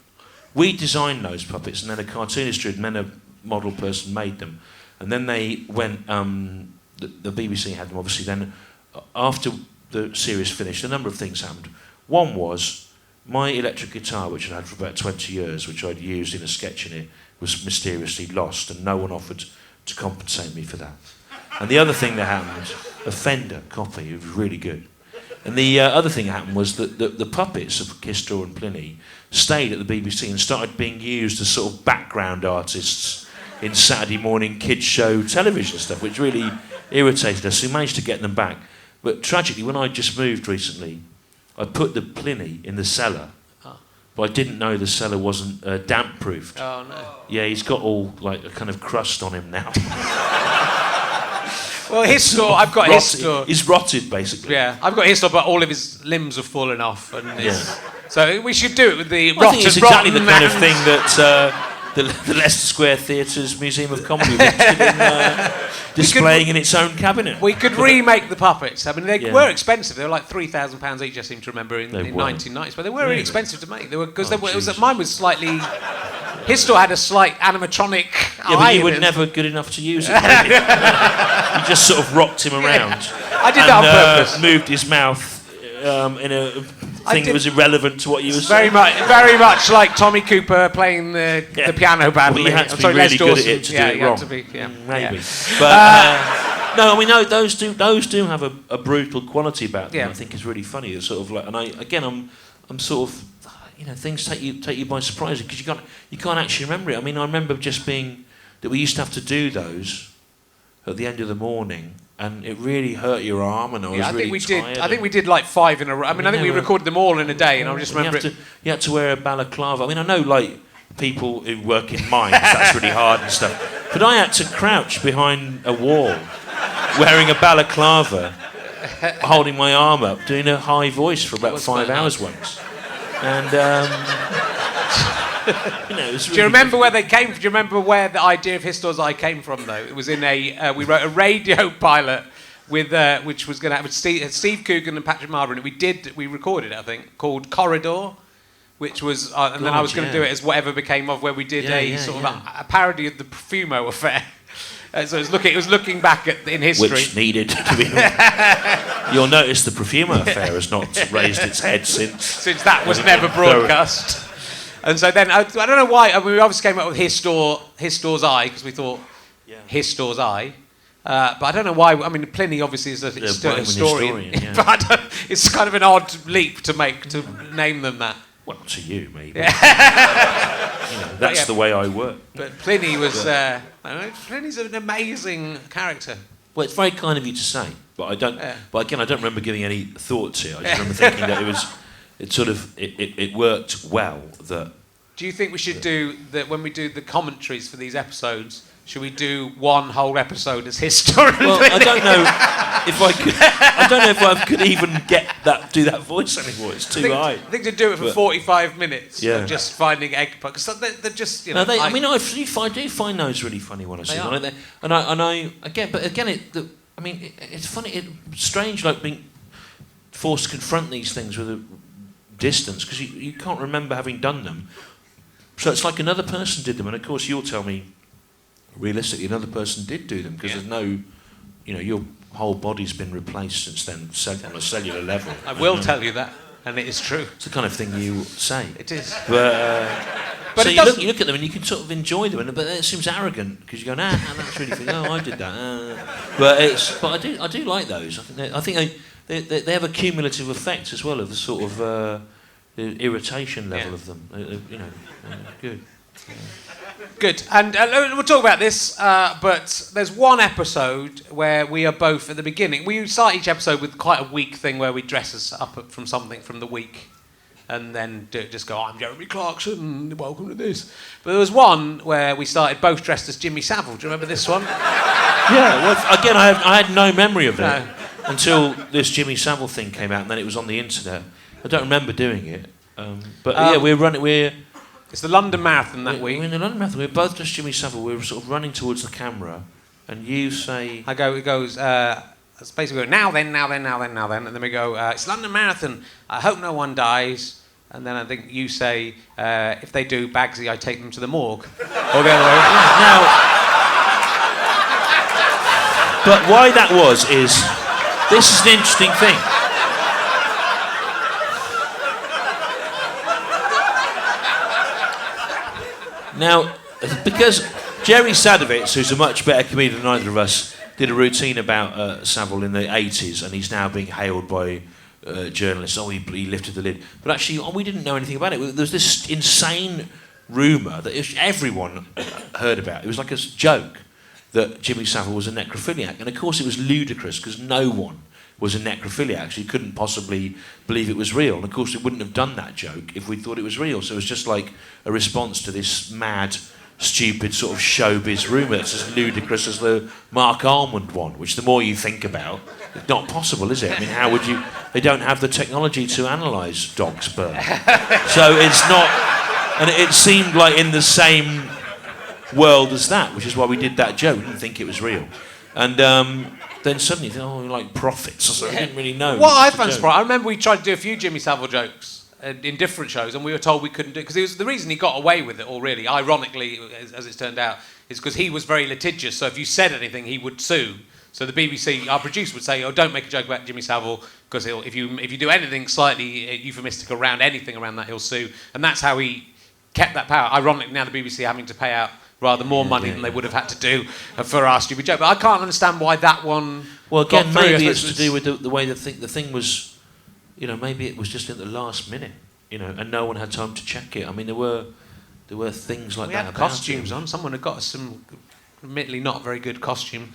we designed those puppets, and then a cartoonist and then a model person made them, and then they went, the BBC had them, obviously, then after the series finished, a number of things happened. One was, my electric guitar, which I'd had for about 20 years, which I'd used in a sketch in it, was mysteriously lost, and no one offered to compensate me for that. And the other thing that happened was a Fender copy, it was really good. And the other thing that happened was that the puppets of Histor and Pliny stayed at the BBC and started being used as sort of background artists in Saturday morning kids show television stuff, which really irritated us. We managed to get them back. But tragically, when I just moved recently, I put the Pliny in the cellar. But I didn't know the cellar wasn't damp-proofed. Oh, no. Yeah, he's got all, like, a kind of crust on him now. Well, Histor, I've got Histor. He's rotted, basically. Yeah, I've got Histor, but all of his limbs have fallen off. And So we should do it with the Well, I think it's exactly the kind of man. thing that the Leicester Square Theatre's Museum of Comedy was interested in displaying in its own cabinet. We could remake the puppets. I mean, they Yeah. were expensive. They were like £3,000 each, I seem to remember, in They were. 1990s. But they were really expensive to make. They were because Jesus. mine was slightly. Histor had a slight animatronic Yeah, but eye you in were it. never good enough to use it. Were you? You just sort of rocked him around. I did that on purpose. Moved his mouth in a thing that was irrelevant to what you were saying. Very much like Tommy Cooper playing the piano badly. Well, you had to I'm be sorry, really Les good at Dawson. it to do Yeah, it you wrong. had to be, yeah. Maybe. Yeah. But no, I mean, no, those do have a brutal quality about them. Yeah. I think is really funny. It's sort of like, and I'm sort of, things take you by surprise because you can't actually remember it. I mean, I remember just being that we used to have to do those at the end of the morning, and it really hurt your arm, and I was really tired. I think we did like 5 in a row. I mean, I think we recorded them all in a day, and I just remember you had to wear a balaclava. I mean, I know like people who work in mines, that's really hard and stuff. But I had to crouch behind a wall, wearing a balaclava, holding my arm up, doing a high voice for about 5 hours once. And it was really Do you remember where they came from? Do you remember where the idea of Histor's Eye came from, though? It was in we wrote a radio pilot with which was going to have Steve Coogan and Patrick Marber in it. We recorded it, I think, called Corridor, which was, and then I was going to do it as Whatever Became of, where we did a parody of the Profumo affair. So it was looking back in history. Which needed to be... You'll notice the Profumo affair has not raised its head since that was never broadcast. And so then, I don't know why, I mean, we obviously came up with Histor's Eye, because we thought Histor's Eye. But I don't know why, I mean, Pliny obviously is still a historian. Yeah. But it's kind of an odd leap to name them that. Well, to you, maybe. Yeah. That's the way I work. But Pliny was... Pliny's an amazing character. Well, it's very kind of you to say, but I don't. But again, I don't remember giving any thought to it. I just remember thinking that it worked well. That. Do you think we should do that when we do the commentaries for these episodes? Should we do one whole episode as Histor? Well, I don't know if I could. I don't know if I could even do that voice anymore. It's too high. I think to do it for 45 minutes of just finding egg because they're just I do find those really funny when I see them. It's funny. It's strange, like being forced to confront these things with a distance because you can't remember having done them. So it's like another person did them, and of course you'll tell me. Realistically, another person did do them because there's no, your whole body's been replaced since then on a cellular level. I will tell you that, and it is true. It's the kind of thing you say. It is. But so you look at them and you can sort of enjoy them, but it seems arrogant because you go, that's really funny. I did that. But I do like those. I think they have a cumulative effect as well of the sort of the irritation level of them. Good. Good, and we'll talk about this, but there's one episode where we are both at the beginning. We start each episode with quite a weak thing where we dress us up from something from the week, and then just go, I'm Jeremy Clarkson, welcome to this. But there was one where we started both dressed as Jimmy Savile. Do you remember this one? Yeah, well, again, I had no memory of it until this Jimmy Savile thing came out, and then it was on the internet. I don't remember doing it, It's the London Marathon that week. We're in the London Marathon. We're both just Jimmy Savile. We're sort of running towards the camera, and you say... It goes, it's basically now then, and then we go, it's London Marathon, I hope no one dies, and then I think you say, if they do, Bagsy, I take them to the morgue. Or the other way. Now, but why that is, this is an interesting thing. Now, because Jerry Sadowitz, who's a much better comedian than either of us, did a routine about Savile in the 80s, and he's now being hailed by journalists. Oh, he lifted the lid. But actually, we didn't know anything about it. There was this insane rumour that everyone heard about. It was like a joke that Jimmy Savile was a necrophiliac. And of course, it was ludicrous because no one was a necrophiliac, so you couldn't possibly believe it was real. And of course, we wouldn't have done that joke if we thought it was real. So it was just like a response to this mad stupid sort of showbiz rumour that's as ludicrous as the Mark Almond one, which the more you think about, it's not possible, is it? I mean, how would you... They don't have the technology to analyse dog sperm. So it's not... And it seemed like in the same world as that, which is why we did that joke. We didn't think it was real. And then suddenly you think, oh, like prophets or something. I didn't really know. What I found surprising, I remember we tried to do a few Jimmy Savile jokes in different shows, and we were told we couldn't do it, because the reason he got away with it all, really, ironically, as it's turned out, is because he was very litigious. So if you said anything, he would sue. So the BBC, our producer, would say, "Oh, don't make a joke about Jimmy Savile, because if you do anything slightly euphemistic around anything around that, he'll sue." And that's how he kept that power. Ironically, now the BBC are having to pay out rather more money than they would have had to do for our stupid joke. But I can't understand why that one. Well, again, got through. maybe it's to do with the way the thing was. Maybe it was just at the last minute, and no one had time to check it. I mean, there were things like we that. had about costumes it. on. Someone had got us some, admittedly not very good costume.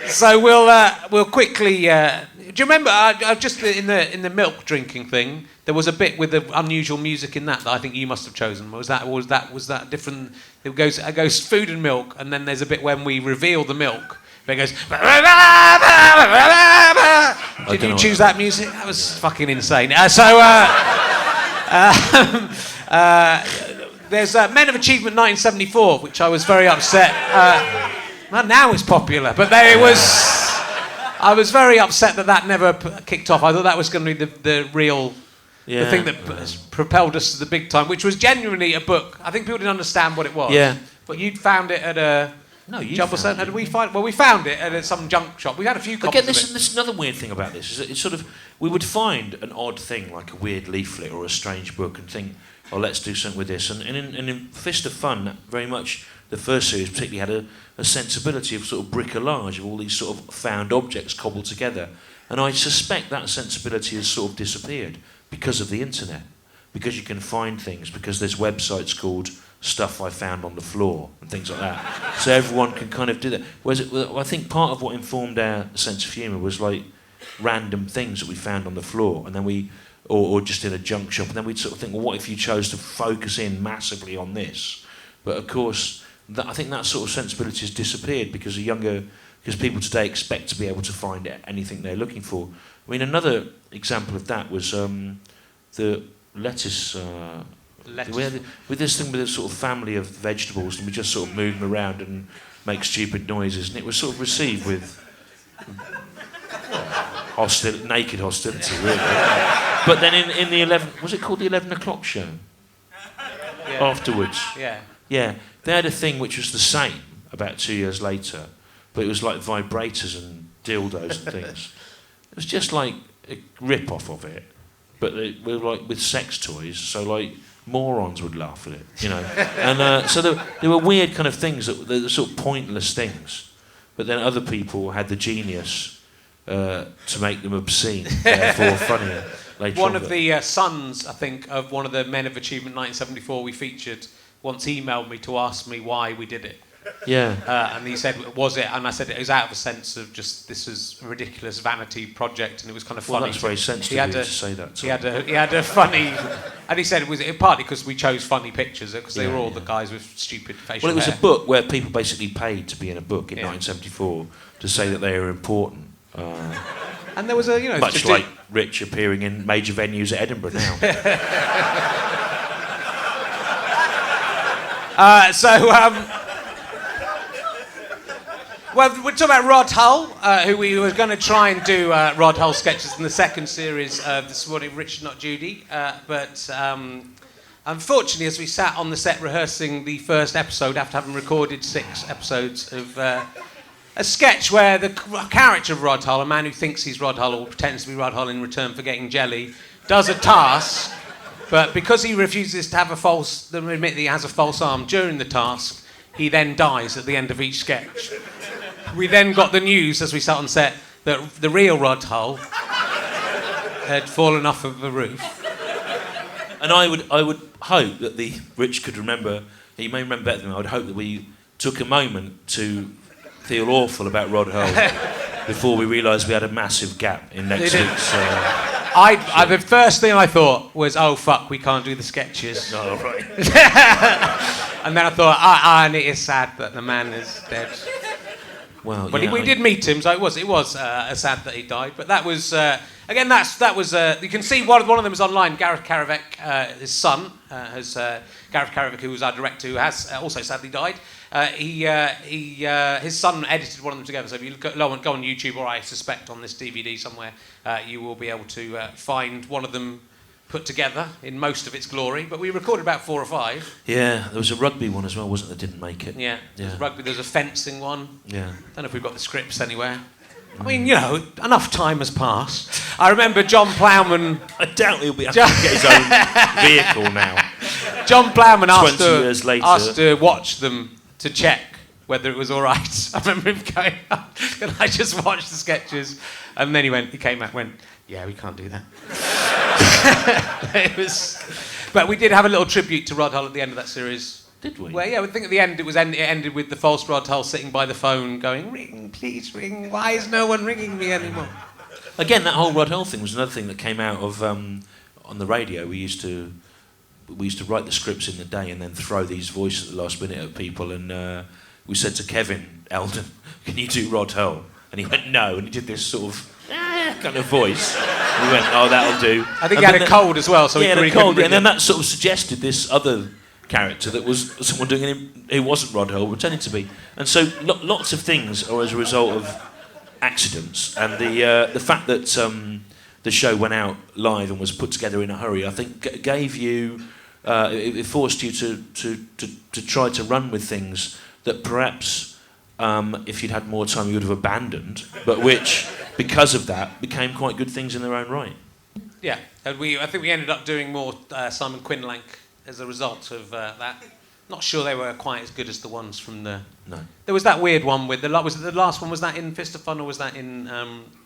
So we'll quickly. Do you remember just in the milk drinking thing? There was a bit with the unusual music in that I think you must have chosen. Was that different? It goes food and milk, and then there's a bit when we reveal the milk. It goes. Did you choose that music? That was fucking insane. There's Men of Achievement 1974, which I was very upset. Well, now it's popular, but I was very upset that never kicked off. I thought that was going to be the real. The thing that propelled us to the big time, which was genuinely a book. I think people didn't understand what it was. Yeah. But you'd found it at a... No, you Jumble found Center. We found it at some junk shop. We had a few copies Again, of it. this is another weird thing about this. Is that it's sort of... We would find an odd thing, like a weird leaflet or a strange book, and think, oh, let's do something with this. And in Fist of Fun, very much, the first series particularly had a sensibility of sort of bricolage, of all these sort of found objects cobbled together. And I suspect that sensibility has sort of disappeared because of the internet, because you can find things, because there's websites called Stuff I Found on the Floor and things like that. So everyone can kind of do that. Whereas I think part of what informed our sense of humour was like random things that we found on the floor, and then or just in a junk shop, and then we'd sort of think, well, what if you chose to focus in massively on this? But of course, I think that sort of sensibility has disappeared because people today expect to be able to find anything they're looking for. I mean, another example of that was the lettuce. With this thing with a sort of family of vegetables, and we just sort of move them around and make stupid noises, and it was sort of received with naked hostility, really. But then in the 11, was it called the 11 o'clock show? Yeah. Afterwards. Yeah. Yeah, they had a thing which was the same about 2 years later, but it was like vibrators and dildos and things. It was just like a rip-off of it, but they were like with sex toys, so like morons would laugh at it, And so there were weird kind of things that were sort of pointless things, but then other people had the genius to make them obscene, therefore funnier. One of the sons, I think, of one of the Men of Achievement 1974 we featured once emailed me to ask me why we did it. Yeah. And he said, was it? And I said, it was out of a sense of just, this is a ridiculous vanity project, and it was kind of funny. Well, that's very sensitive of you to say that. He had a funny... And he said it was partly because we chose funny pictures, because they were all the guys with stupid facial Well, it was hair. a book where people basically paid to be in a book in 1974 to say that they were important. And there was a, much like Rich appearing in major venues at Edinburgh now. Well, we're talking about Rod Hull, who we were going to try and do Rod Hull sketches in the second series this morning, Richard Not Judy, but unfortunately, as we sat on the set rehearsing the first episode after having recorded 6 episodes of a sketch where the character of Rod Hull, a man who thinks he's Rod Hull or pretends to be Rod Hull in return for getting jelly, does a task, but because he refuses to have admit that he has a false arm during the task, he then dies at the end of each sketch. We then got the news as we sat on set that the real Rod Hull had fallen off of the roof. And I would hope that Rich could remember, he may remember better than me, I would hope that we took a moment to feel awful about Rod Hull before we realised we had a massive gap in next week's... the first thing I thought was, oh fuck, we can't do the sketches. No, right. And then I thought, and it is sad that the man is dead. Well, But yeah, we did meet him, so it was sad that he died. But that was again. That was you can see one of them is online. Gareth Karavec, his son, Gareth Karavec, who was our director, who has also sadly died. His son edited one of them together. So if you go on YouTube, or I suspect on this DVD somewhere, you will be able to find one of them put together in most of its glory. But we recorded about 4 or 5. Yeah, there was a rugby one as well, wasn't there? Didn't make it. Yeah, there's rugby. There's a fencing one. Yeah. Don't know if we've got the scripts anywhere. I mean, enough time has passed. I remember John Plowman. I doubt he'll be able to get his own vehicle now. John Plowman 20 years later. asked to watch them to check whether it was all right. I remember him going, "Can I just watch the sketches?" And then he came out and went, "Yeah, we can't do that." But we did have a little tribute to Rod Hull at the end of that series. Did we? Well, yeah, I think at the end it ended with the false Rod Hull sitting by the phone going, "Ring, please ring. Why is no one ringing me anymore?" Again, that whole Rod Hull thing was another thing that came out of on the radio. We used to write the scripts in the day and then throw these voices at the last minute at people. And we said to Kevin Eldon, "Can you do Rod Hull?" And he went, "No." And he did this sort of kind of voice. We went, "Oh, that'll do." I think he had a cold as well, so he had a couldn't cold. ring And then it. that sort of suggested this other character that was someone doing him who wasn't Rod Hull, pretending to be. And so lots of things are as a result of accidents. And the fact that the show went out live and was put together in a hurry, I think gave you, it forced you to try to run with things that perhaps if you'd had more time you would have abandoned, but which, because of that, became quite good things in their own right. Yeah, and I think we ended up doing more Simon Quinlank as a result of that. Not sure they were quite as good as the ones from the... No. There was that weird one with was it the last one, was that in Fist of Fun, or was that in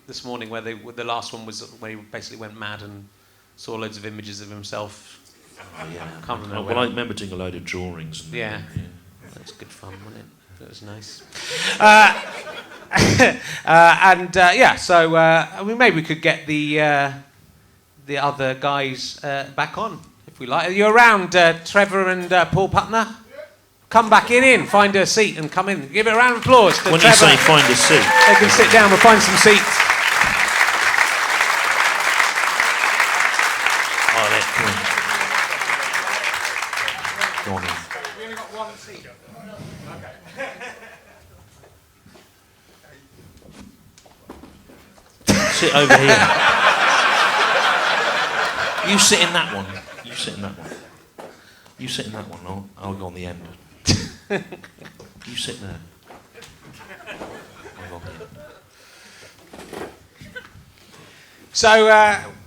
This Morning, where the last one was where he basically went mad and saw loads of images of himself? Oh, yeah. Can't remember. Well, I remember doing a load of drawings. And Yeah. That was good fun, wasn't it? It was nice. So I mean, maybe we could get the other guys back on, if we like. Are you around, Trevor and Paul Putner? Come back in, find a seat and come in. Give it a round of applause to when Trevor. you say find a seat, they can sit down, we'll find some seats. Oh, there, come on. Go on in. We only got one seat. Sit over here. You sit in that one. You sit in that one. You sit in that one. I'll go on the end. You sit there. I'll go on the end. So,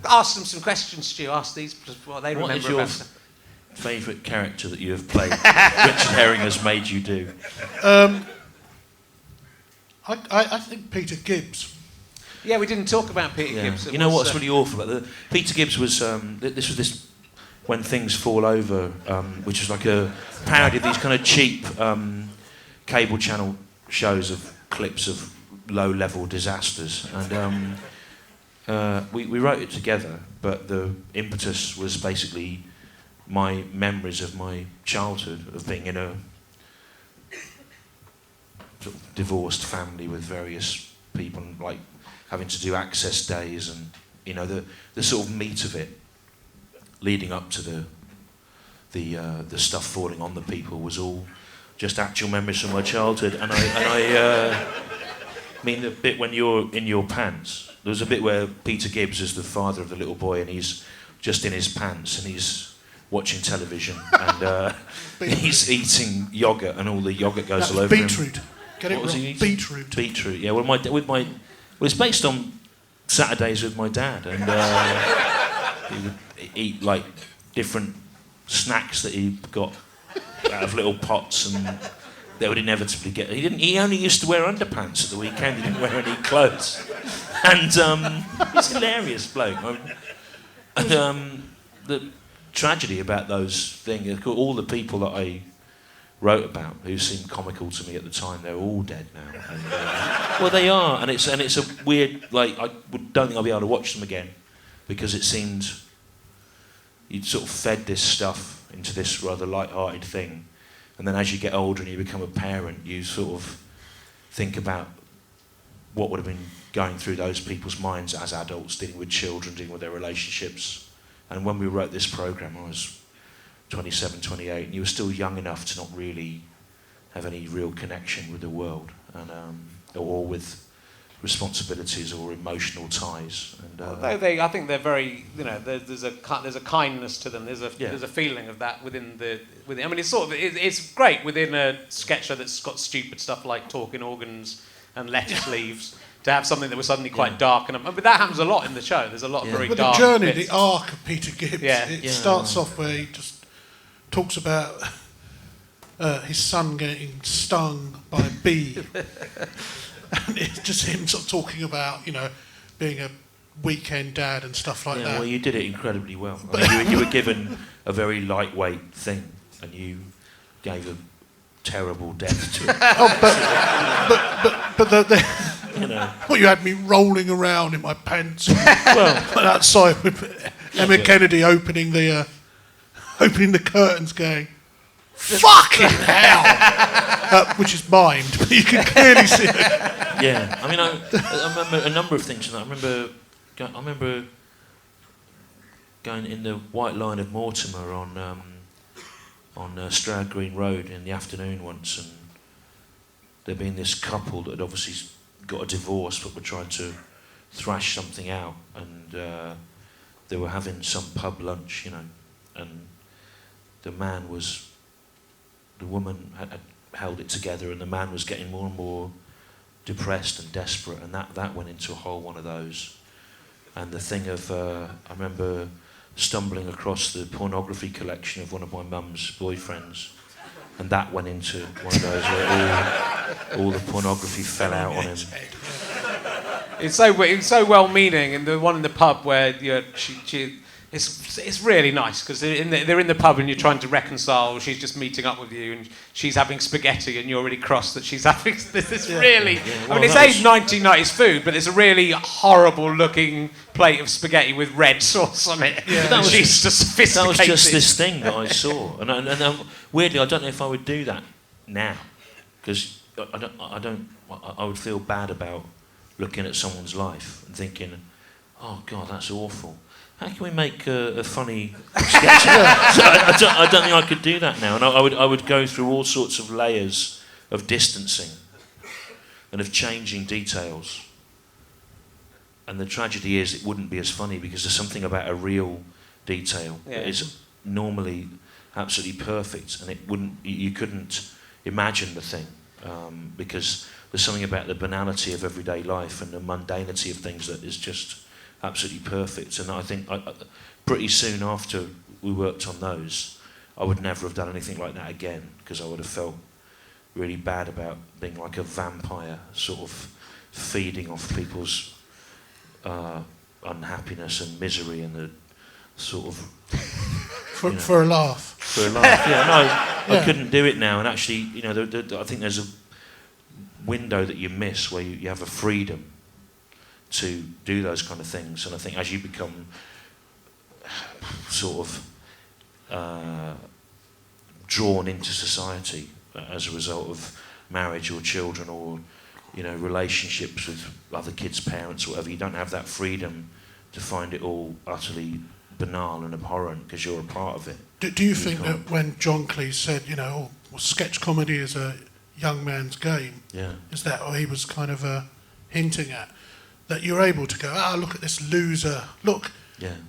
ask them some questions, Stu. Ask these what they remember What is your about them. favourite character that you have played? Richard Herring has made you do. I think Peter Gibbs. Yeah, we didn't talk about Peter Yeah. Gibbs. You know what's really awful about Peter Gibbs was this When Things Fall Over, which is like a parody of these kind of cheap cable channel shows of clips of low-level disasters, and we wrote it together. But the impetus was basically my memories of my childhood of being in a sort of divorced family with various people, and like having to do access days, and you know the sort of meat of it leading up to the stuff falling on the people was all just actual memories from my childhood. And I mean, the bit when you're in your pants, there was a bit where Peter Gibbs is the father of the little boy, and he's just in his pants and he's watching television and he's eating yogurt, and all the yogurt goes all over him. Beetroot. Get it What was he wrong. eating? Beetroot. Beetroot. Yeah. Well, it's based on Saturdays with my dad, and he would eat like different snacks that he got out of little pots, and they would inevitably get. He only used to wear underpants at the weekend. He didn't wear any clothes, and he's a hilarious bloke. And the tragedy about those things, all the people that I wrote about who seemed comical to me at the time, they're all dead now. And, well, they are, and it's a weird, like, don't think I'll be able to watch them again, because it seemed you'd sort of fed this stuff into this rather light-hearted thing, And then as you get older and you become a parent, you sort of think about what would have been going through those people's minds as adults, dealing with children, dealing with their relationships. And when we wrote this programme, I was 27, 28, and you were still young enough to not really have any real connection with the world, and or with responsibilities or emotional ties. And I think they're very, there's a kindness to them. There's a feeling of that within. I mean, it's sort of it's great within a sketch show that's got stupid stuff like talking organs and lettuce leaves. To have something that was suddenly quite dark, but that happens a lot in the show. There's a lot of very but dark the journey, bits. the arc of Peter Gibbs, it starts off where he just talks about his son getting stung by a bee. And it's just him sort of talking about, being a weekend dad and stuff like that. Well, you did it incredibly well. I mean, you were given a very lightweight thing, and you gave a terrible death to it. But well, you had me rolling around in my pants. Well, outside with Emma Kennedy opening the curtains, going, "Fucking hell," which is mimed, but you can clearly see it. Yeah, I mean, I remember a number of things. I remember going in the White Line of Mortimer on Stroud Green Road in the afternoon once, and there'd been this couple that had obviously got a divorce but were trying to thrash something out, and they were having some pub lunch, and the woman had held it together, and the man was getting more and more depressed and desperate, and that went into a whole one of those. And the thing of, I remember stumbling across the pornography collection of one of my mum's boyfriends, and that went into one of those where all the pornography fell out on him. It's so well-meaning, and the one in the pub where it's really nice because they're in the pub and you're trying to reconcile. She's just meeting up with you and she's having spaghetti and you're really cross that she's having this really. Yeah. I mean, it's 1990s food, but it's a really horrible-looking plate of spaghetti with red sauce on it. Yeah. She's just sophisticated. That was just this thing that I saw, and weirdly, I don't know if I would do that now, because I would feel bad about looking at someone's life and thinking, oh God, that's awful. How can we make a funny sketch? So I don't think I could do that now, and I would go through all sorts of layers of distancing and of changing details. And the tragedy is, it wouldn't be as funny because there's something about a real detail that is normally absolutely perfect, and you couldn't imagine the thing because there's something about the banality of everyday life and the mundanity of things that is just absolutely perfect. And I think pretty soon after we worked on those, I would never have done anything like that again, because I would have felt really bad about being like a vampire, sort of feeding off people's unhappiness and misery and the sort of... For a laugh. For a laugh, I couldn't do it now. And actually, I think there's a window that you miss where you have a freedom to do those kind of things. And I think as you become sort of drawn into society as a result of marriage or children or relationships with other kids' parents or whatever, you don't have that freedom to find it all utterly banal and abhorrent because you're a part of it. Do you think that when John Cleese said, sketch comedy is a young man's game, is that what he was kind of hinting at? That you're able to go, look at this loser, look,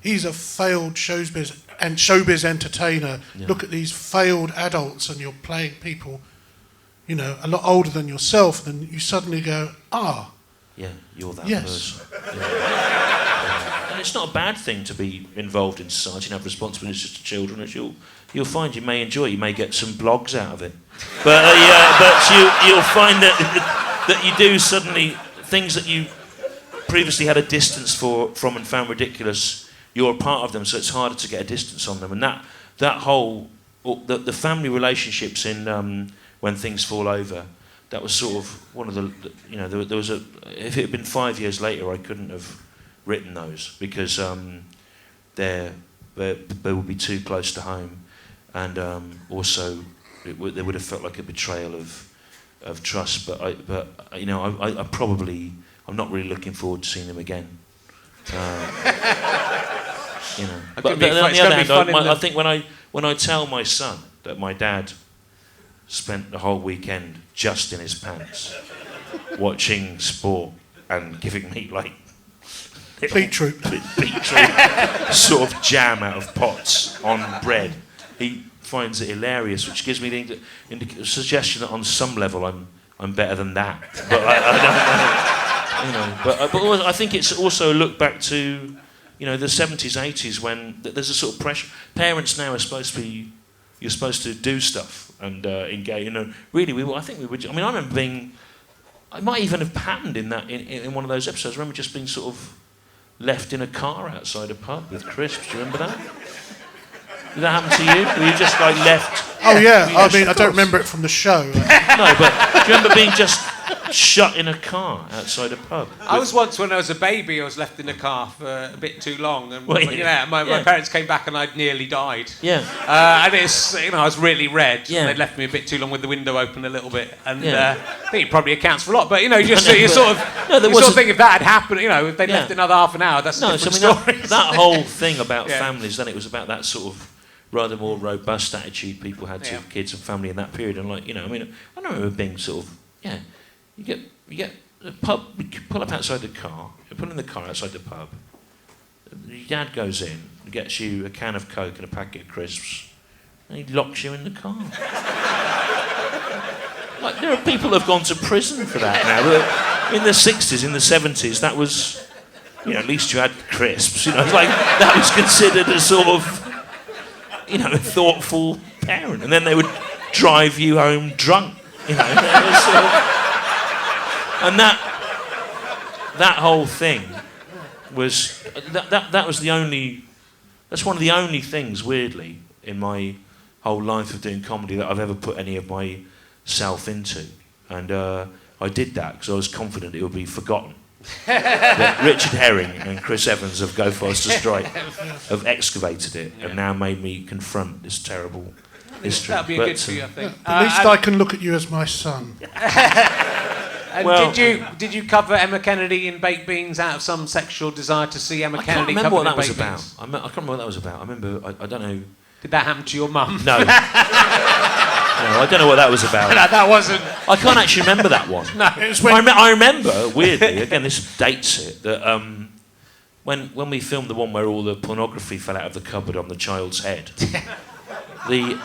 he's a failed showbiz entertainer, look at these failed adults, and you're playing people, a lot older than yourself, and you suddenly go, you're that person. And it's not a bad thing to be involved in society and have responsibilities to children, as you'll find you may enjoy it. You may get some blogs out of it, but you'll find that you do suddenly things that you previously had a distance from and found ridiculous. You're a part of them, so it's harder to get a distance on them. And that whole the family relationships in When Things Fall Over, that was sort of one of there was if it had been 5 years later, I couldn't have written those because they would be too close to home, and also They would have felt like a betrayal of trust. But I probably, I'm not really looking forward to seeing them again. But then on the other hand, I think when I tell my son that my dad spent the whole weekend just in his pants, watching sport and giving me like beetroot sort of jam out of pots on bread, he finds it hilarious, which gives me the suggestion that on some level I'm better than that. But I don't know, But I think it's also a look back to the 70s, 80s when there's a sort of pressure. Parents now are you're supposed to do stuff and engage. Really, I think we were. I mean, I remember being. It might even have happened in one of those episodes. I remember just being sort of left in a car outside a pub with crisps. Do you remember that? Did that happen to you? Were you just like left? Oh yeah, I mean, I don't remember it from the show. No, but do you remember being just shut in a car outside a pub? I was once, when I was a baby, I was left in a car for a bit too long, and my parents came back and I'd nearly died. Yeah. And it's I was really red. Yeah. And they'd left me a bit too long with the window open a little bit, and I think it probably accounts for a lot. But you sort of think if that had happened, if they'd left another half an hour, that's a different story. That whole thing about families, then it was about that sort of rather more robust attitude people had to kids and family in that period, and I remember being sort of you get the pub, you pull up outside the car, you pull in the car outside the pub, your dad goes in, gets you a can of Coke and a packet of crisps, and he locks you in the car. Like, there are people who have gone to prison for that now. But in the 60s, in the 70s, that was, at least you had crisps. It's like that was considered a sort of, a thoughtful parent. And then they would drive you home drunk. And that whole thing was that was the only. That's one of the only things, weirdly, in my whole life of doing comedy that I've ever put any of myself into, and I did that because I was confident it would be forgotten. But Richard Herring and Chris Evans of Go Faster Strike have excavated it and now made me confront this terrible history. That'd be good for you, I think. At least I can look at you as my son. And did you cover Emma Kennedy in Baked Beans out of some sexual desire to see Emma Kennedy? I can't remember what that was about. I can't remember what that was about. I remember. I don't know. Did that happen to your mum? No. No, I don't know what that was about. No, that wasn't. I can't actually remember that one. No, it was when I remember, weirdly, again, this dates it, that when we filmed the one where all the pornography fell out of the cupboard on the child's head, the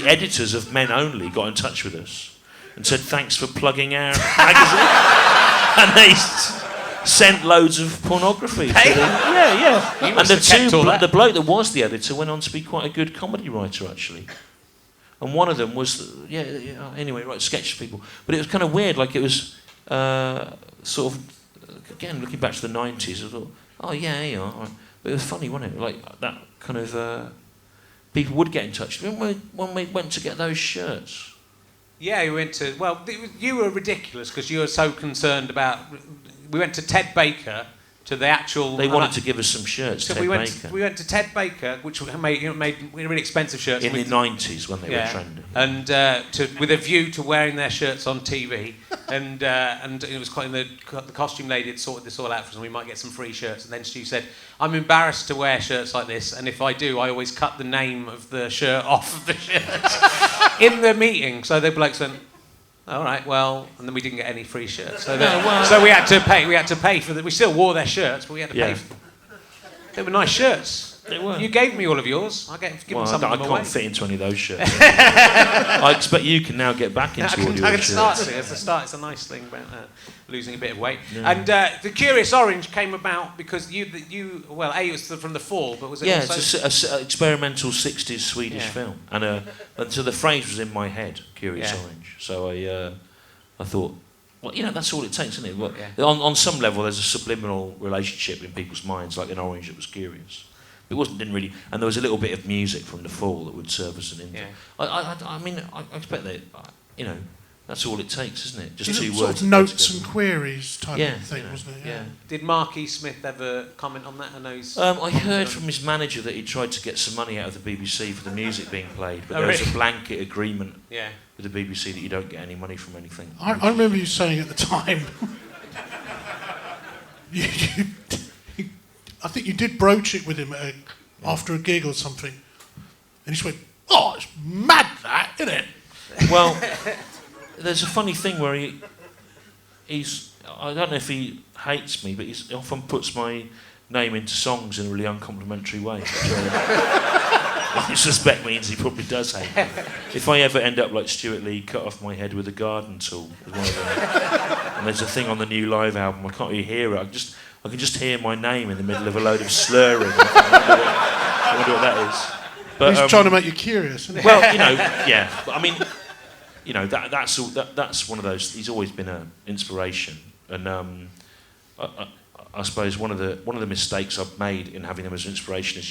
editors of Men Only got in touch with us and said, thanks for plugging our magazine. And they sent loads of pornography. And the bloke that was the editor went on to be quite a good comedy writer, actually. And one of them was, anyway, right, sketch people. But it was kind of weird, like it was sort of, again, looking back to the 90s, I thought, oh, yeah. Right. But it was funny, wasn't it? Like that kind of, people would get in touch. When we went to get those shirts? Yeah, you went to, you were ridiculous because you were so concerned about, we went to Ted Baker, to the actual... They wanted to give us some shirts, so Ted Baker. We went to Ted Baker, which made really expensive shirts. In the 90s, when they were trendy. And with a view to wearing their shirts on TV. and it was quite... The costume lady had sorted this all out for us, and we might get some free shirts. And then she said, I'm embarrassed to wear shirts like this, and if I do, I always cut the name of the shirt off of the shirt in the meeting. So the blokes went... All right, well, and then we didn't get any free shirts. So we had to pay. We had to pay for them. We still wore their shirts, but we had to pay for them. They were nice shirts. They were. You gave me all of yours. I'll give them some of them away. I can't fit into any of those shirts. I expect you can now get back into all your shirts. It's a nice thing about losing a bit of weight. Yeah. And the Curious Orange came about because it was from the Fall, but was it also... it's an experimental 60s Swedish film. And so the phrase was in my head, Curious Orange. So I thought, well, that's all it takes, isn't it? Well, on some level, there's a subliminal relationship in people's minds, like an orange that was curious. It didn't really, and there was a little bit of music from the Fall that would serve as an intro. I mean, I expect that, That's all it takes, isn't it? Just Is two it words. sort of that go notes together. and queries type Yeah, of thing, you know, wasn't it? yeah. Did Mark E. Smith ever comment on that? I know he's. I heard from his manager that he tried to get some money out of the BBC for the music being played, but Oh, there was really? a blanket agreement Yeah. with the BBC that you don't get any money from anything. I remember you saying at the time, I think you did broach it with him after a gig or something, and he just went, "Oh, it's mad that, isn't it?" Well, there's a funny thing where he's I don't know if he hates me, but he often puts my name into songs in a really uncomplimentary way, which I suspect means he probably does hate me. If I ever end up like Stewart Lee, cut off my head with a garden tool, as one of them, and there's a thing on the new live album, I can't really hear it. I can just hear my name in the middle of a load of slurring. I wonder what that is. But, He's trying to make you curious, isn't he? well, you know, yeah. But I mean, you know, that's one of those. He's always been an inspiration, and I suppose one of the mistakes I've made in having him as an inspiration is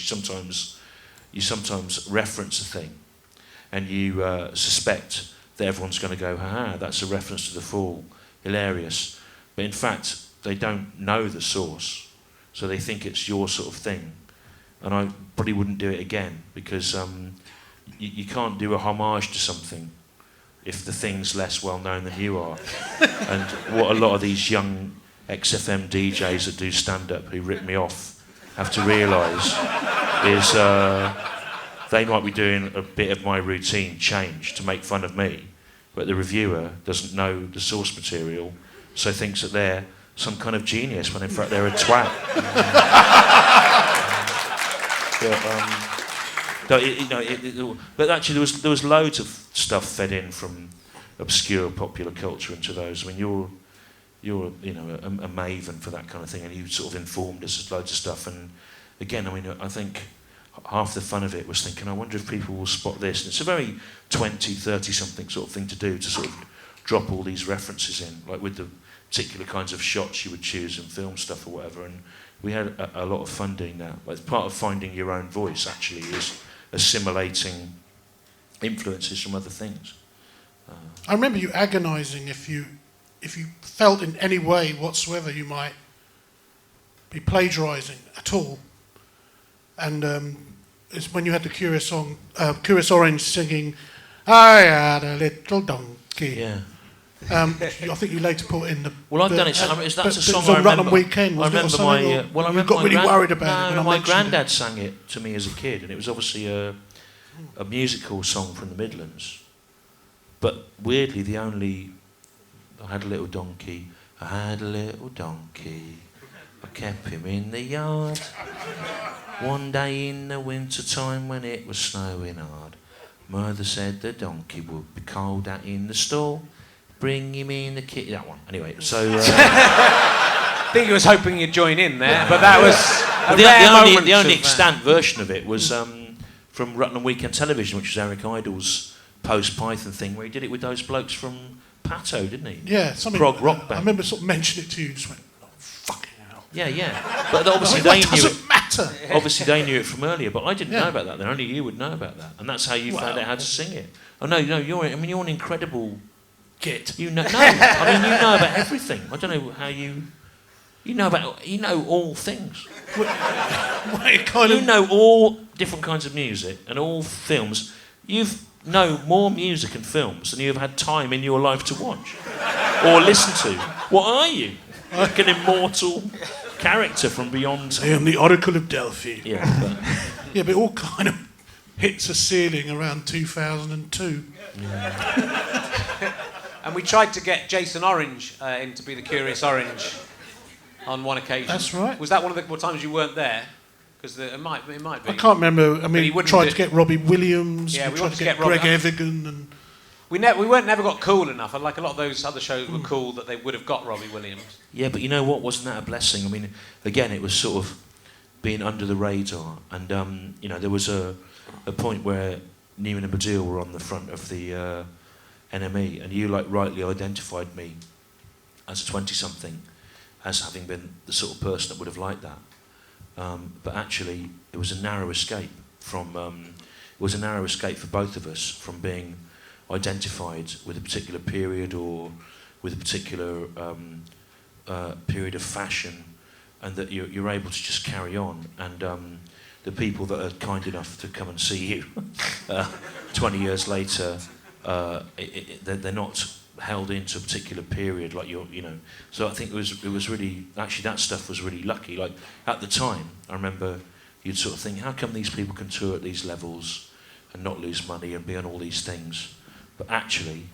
you sometimes reference a thing, and you suspect that everyone's going to go, "Ha, that's a reference to The Fall, hilarious," but in fact they don't know the source, so they think it's your sort of thing, and I probably wouldn't do it again because you can't do a homage to something if the thing's less well known than you are. And what a lot of these young XFM DJs that do stand-up who rip me off have to realise is they might be doing a bit of my routine change to make fun of me, but the reviewer doesn't know the source material, so thinks that they're some kind of genius when in fact they're a twat. But actually there was loads of stuff fed in from obscure popular culture into those. I mean, you're you know a maven for that kind of thing, and you sort of informed us of loads of stuff. And again, I mean, I think half the fun of it was thinking, I wonder if people will spot this. And it's a very 20, 30-something sort of thing to do, to sort of drop all these references in, like with the particular kinds of shots you would choose in film stuff or whatever. And we had a lot of fun doing that. Like, part of finding your own voice actually is assimilating influences from other things. I remember you agonising if you felt in any way whatsoever you might be plagiarising at all. And it's when you had the Curious Orange singing, "I had a little donkey." Yeah. I think you later put in the. Well, I've done it. That's a song it was I on remember. Rutland Weekend. I remember my. I remember got my really worried about it. No, When I my mentioned granddad sang it to me as a kid, and it was obviously a musical song from the Midlands. But weirdly, I had a little donkey. I had a little donkey. I kept him in the yard. One day in the winter time when it was snowing hard, Mother said the donkey would be cold out in the stall. Bring him in the kit. That one. Anyway, so. I think he was hoping you'd join in there, but that was the only extant version of it was from Rutland Weekend Television, which was Eric Idle's post-Python thing, where he did it with those blokes from Pato, didn't he? Yeah, something. Prog rock band. I remember sort of mentioning it to you. Just went, "Oh, fucking hell." Yeah. But obviously Well, they it knew doesn't it. matter. Obviously they knew it from earlier, but I didn't Yeah. know about that. Then only you would know about that, and that's how you found Well, out how to sing it. Oh no, you're an incredible Git. You know, no, I mean you know about everything. I don't know how you know all things. You know all different kinds of music and all films. You know more music and films than you have had time in your life to watch or listen to. What are you? Like an immortal character from beyond. I am the Oracle of Delphi. Yeah, but Yeah, but it all kind of hits a ceiling around 2002. And we tried to get Jason Orange in to be the Curious Orange on one occasion. That's right. Was that one of the times you weren't there? Because it might be. I can't remember. I mean, he we wouldn't tried do- to get Robbie Williams. Yeah, we we tried wanted to to get get Greg Rob- Evigan. And we never got cool enough. And like a lot of those other shows were cool that they would have got Robbie Williams. yeah, but you know what? Wasn't that a blessing? I mean, again, it was sort of being under the radar, and you know, there was a point where Newman and Badil were on the front of the NME, and you like rightly identified me as a 20-something as having been the sort of person that would have liked that. But actually, it was a narrow escape from. It was a narrow escape for both of us from being identified with a particular period or with a particular period of fashion, and that you're able to just carry on. And the people that are kind enough to come and see you 20 years later, they're not held into a particular period like So I think it was really, actually that stuff was really lucky. Like at the time, I remember you'd sort of think, how come these people can tour at these levels and not lose money and be on all these things? But actually,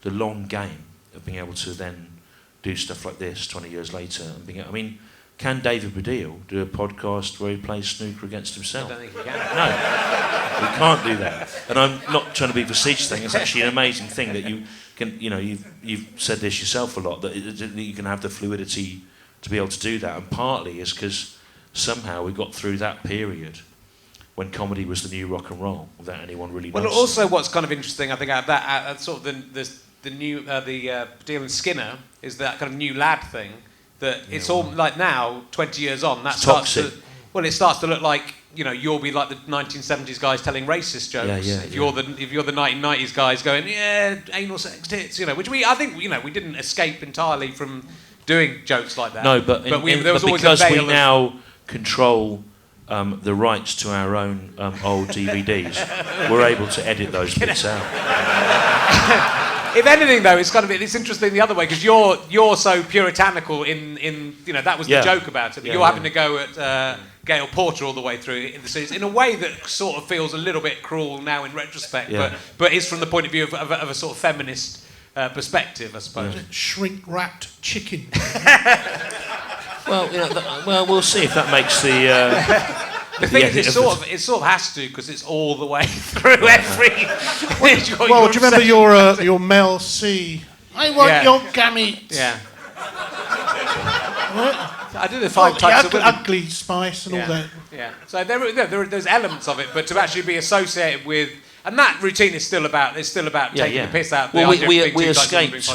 the long game of being able to then do stuff like this 20 years later and can David Baddiel do a podcast where he plays snooker against himself? I don't think he can. No, he can't do that. And I'm not trying to be facetious thing. It's actually an amazing thing that you can, you've said this yourself a lot, that you can have the fluidity to be able to do that. And partly is because somehow we got through that period when comedy was the new rock and roll without anyone really noticing. Well, also what's kind of interesting, I think, out of that, sort of the new Baddiel and Skinner is that kind of new lad thing. That it's all like now, 20 years on, that starts to, it starts to look like you'll be like the 1970s guys telling racist jokes. If you're the 1990s guys going anal sex tits, which I think we didn't escape entirely from doing jokes like that. No, but there was always because a veil we now control the rights to our own old DVDs, we're able to edit those bits out. If anything, though, it's interesting the other way because you're so puritanical in that was the joke about it. But you're having to go at Gail Porter all the way through in the series in a way that sort of feels a little bit cruel now in retrospect, but is from the point of view of a sort of feminist perspective, I suppose. Shrink-wrapped chicken. Well, we'll see if that makes the. The thing is, it sort of has to because it's all the way through every. Well, do you remember your Mel C? I want your gametes. Yeah. What? I do the 5 types of women. Ugly Spice and all that. Yeah. So there's elements of it, but to actually be associated with, and that routine is still about taking the piss out. Well, we escaped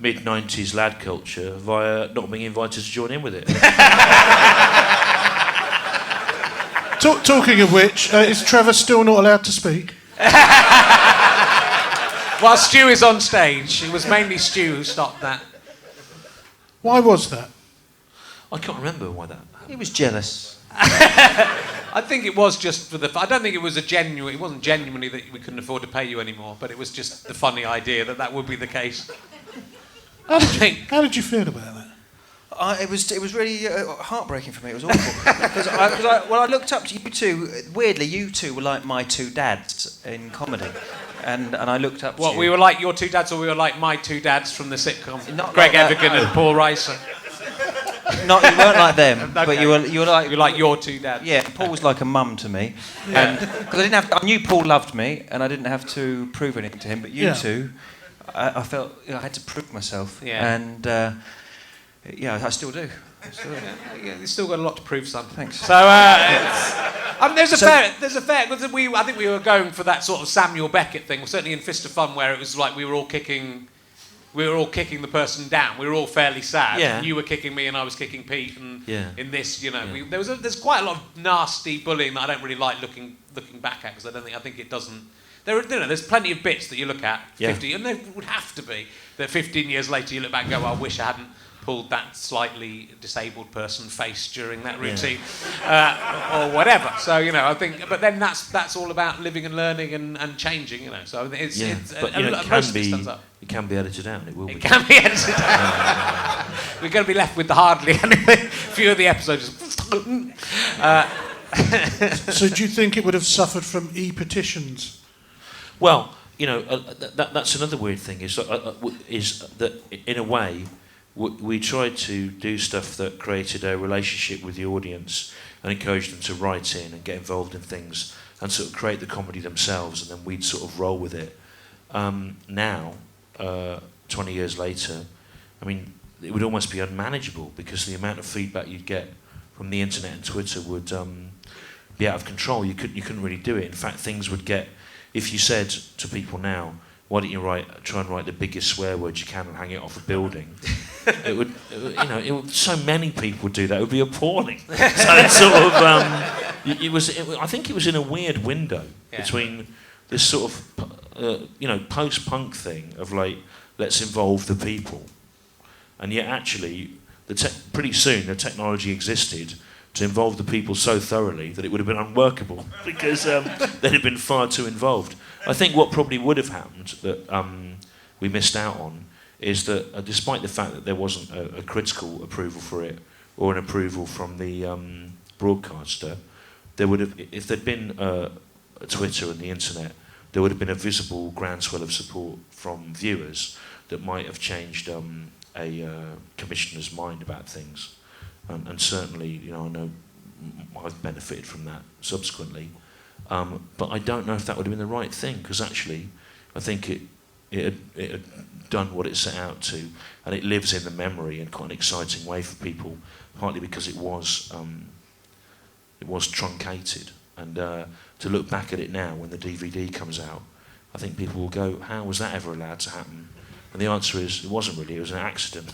mid-90s lad culture via not being invited to join in with it. Talking of which, is Trevor still not allowed to speak? While Stu is on stage, it was mainly Stu who stopped that. Why was that? I can't remember why that happened. He was jealous. I think it was just for the. I don't think it was it wasn't genuinely that we couldn't afford to pay you anymore, but it was just the funny idea that would be the case. How did you feel about that? It was really heartbreaking for me. It was awful because I looked up to you two. Weirdly, you two were like my two dads in comedy, and I looked up. What to we you. were like your two dads, or we were like my two dads from the sitcom? Not Greg like Evigan and Paul Reiser. Not you weren't like them, Okay. but you were like you're like your two dads. Yeah, Paul was like a mum to me, and because I knew Paul loved me, and I didn't have to prove anything to him. But you two, I felt I had to prove myself, and I still do. You've still got a lot to prove, son. Thanks. So there's a fair. I think we were going for that sort of Samuel Beckett thing. Certainly in Fist of Fun, where it was like we were all kicking the person down. We were all fairly sad. Yeah. You were kicking me, and I was kicking Pete. And in this, Yeah. there's quite a lot of nasty bullying that I don't really like looking back at because I think it doesn't. There's plenty of bits that you look at 50, and there would have to be that 15 years later you look back and go, I wish I hadn't pulled that slightly disabled person face during that routine, or whatever. So I think, but then that's all about living and learning and changing. So it's it can be edited out. It will. It can be edited out. We're going to be left with the hardly anyway. A few of the episodes. So do you think it would have suffered from e-petitions? Well, that's another weird thing. Is that in a way. We tried to do stuff that created a relationship with the audience and encouraged them to write in and get involved in things and sort of create the comedy themselves, and then we'd sort of roll with it. Now, 20 years later, I mean, it would almost be unmanageable because the amount of feedback you'd get from the internet and Twitter would be out of control. You couldn't really do it. In fact, things would get. If you said to people now, why don't you try and write the biggest swear word you can and hang it off a building? It would, so many people would do that. It would be appalling. So it's sort of, I think it was in a weird window between this sort of post-punk thing of like, let's involve the people. And yet actually, pretty soon the technology existed to involve the people so thoroughly that it would have been unworkable because they'd have been far too involved. I think what probably would have happened that we missed out on is that despite the fact that there wasn't a critical approval for it or an approval from the broadcaster, there would have, if there'd been Twitter and the internet, there would have been a visible groundswell of support from viewers that might have changed a commissioner's mind about things. And certainly, I know I've benefited from that subsequently. But I don't know if that would have been the right thing, because actually, I think it had done what it set out to, and it lives in the memory in quite an exciting way for people, partly because it was truncated. And to look back at it now, when the DVD comes out, I think people will go, how was that ever allowed to happen? And the answer is, it wasn't really, it was an accident.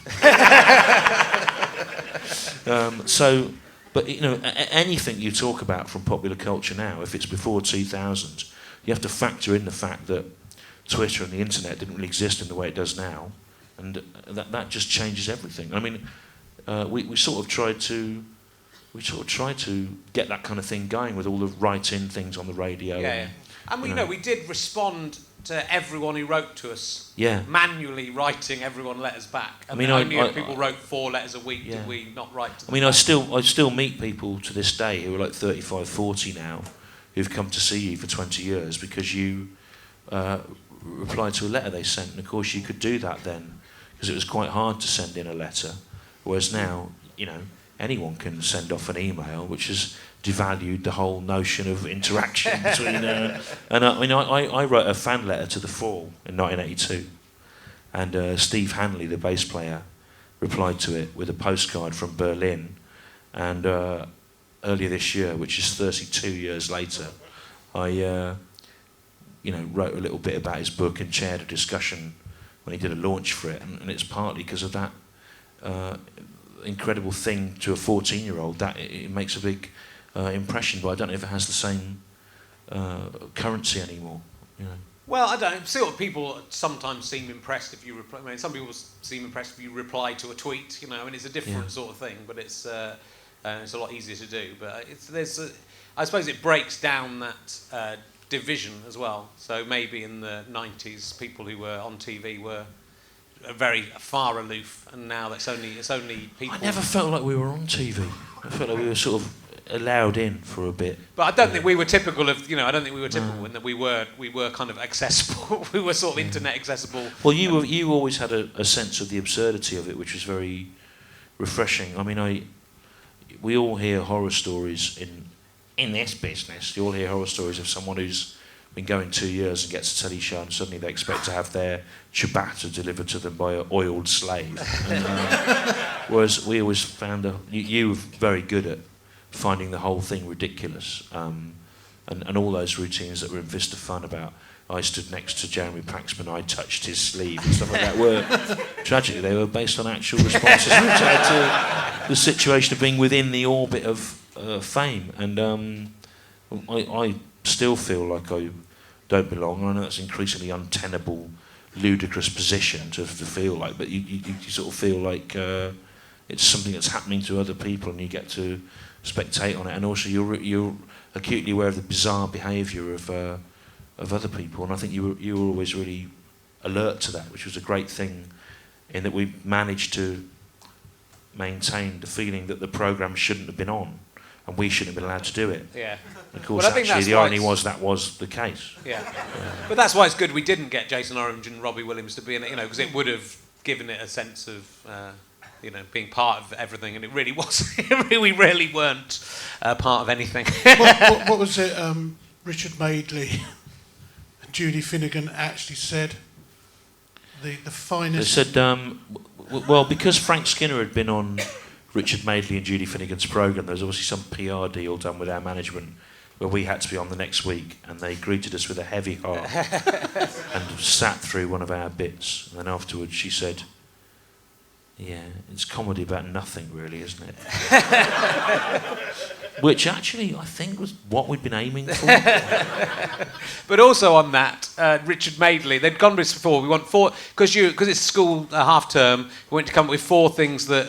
But anything you talk about from popular culture now, if it's before 2000, you have to factor in the fact that Twitter and the internet didn't really exist in the way it does now, and that just changes everything. I mean, we sort of tried to get that kind of thing going with all the write-in things on the radio. Yeah, and we did respond to everyone who wrote to us. Yeah. Manually writing everyone letters back. I mean, if people wrote 4 letters a week, yeah. did we not write to them? I mean, I still meet people to this day who are like 35, 40 now, who've come to see you for 20 years because you replied to a letter they sent, and of course you could do that then because it was quite hard to send in a letter, whereas now, anyone can send off an email, which has devalued the whole notion of interaction between. I wrote a fan letter to The Fall in 1982, and Steve Hanley, the bass player, replied to it with a postcard from Berlin. And earlier this year, which is 32 years later, I wrote a little bit about his book and chaired a discussion when he did a launch for it, and it's partly because of that incredible thing to a 14-year-old that it makes a big impression, but I don't know if it has the same currency anymore. Well, I don't know. See what people sometimes seem impressed if you reply. I mean, some people seem impressed if you reply to a tweet, and it's a different sort of thing, but it's a lot easier to do. But I suppose it breaks down that division as well. So maybe in the 90s, people who were on TV were very far aloof, and now it's only people. I never felt like we were on TV. I felt like we were sort of allowed in for a bit. But I don't think we were typical of, I don't think we were typical in that we were kind of accessible. We were sort of internet accessible. Well, you always had a sense of the absurdity of it, which was very refreshing. I mean, we all hear horror stories in this business. You all hear horror stories of someone who's been going 2 years and gets a telly show, and suddenly they expect to have their ciabatta delivered to them by an oiled slave. Whereas we always found you were very good at finding the whole thing ridiculous, and all those routines that were in Vista Fun about I stood next to Jeremy Paxman, I touched his sleeve and stuff like that were tragically they were based on actual responses to the situation of being within the orbit of fame, and I still feel like I don't belong. I know that's an increasingly untenable, ludicrous position to feel like, but you sort of feel like it's something that's happening to other people, and you get to spectate on it, and also you're acutely aware of the bizarre behaviour of other people, and I think you were always really alert to that, which was a great thing, in that we managed to maintain the feeling that the programme shouldn't have been on, and we shouldn't have been allowed to do it. Yeah. Of course, actually, the irony was that was the case. Yeah. But that's why it's good we didn't get Jason Orange and Robbie Williams to be in it, because it would have given it a sense of, being part of everything, and it really wasn't. We really weren't part of anything. What was it? Richard Madeley and Judy Finnegan actually said the finest. They said, well, because Frank Skinner had been on Richard Madeley and Judy Finnegan's programme, there was obviously some PR deal done with our management where we had to be on the next week, and they greeted us with a heavy heart and sat through one of our bits. And then afterwards she said, "Yeah, it's comedy about nothing, really, isn't it?" which actually I think was what we'd been aiming for. But also on that, Richard Madeley, they'd gone this before. We want 4 because it's school half term. We went to come up with 4 things that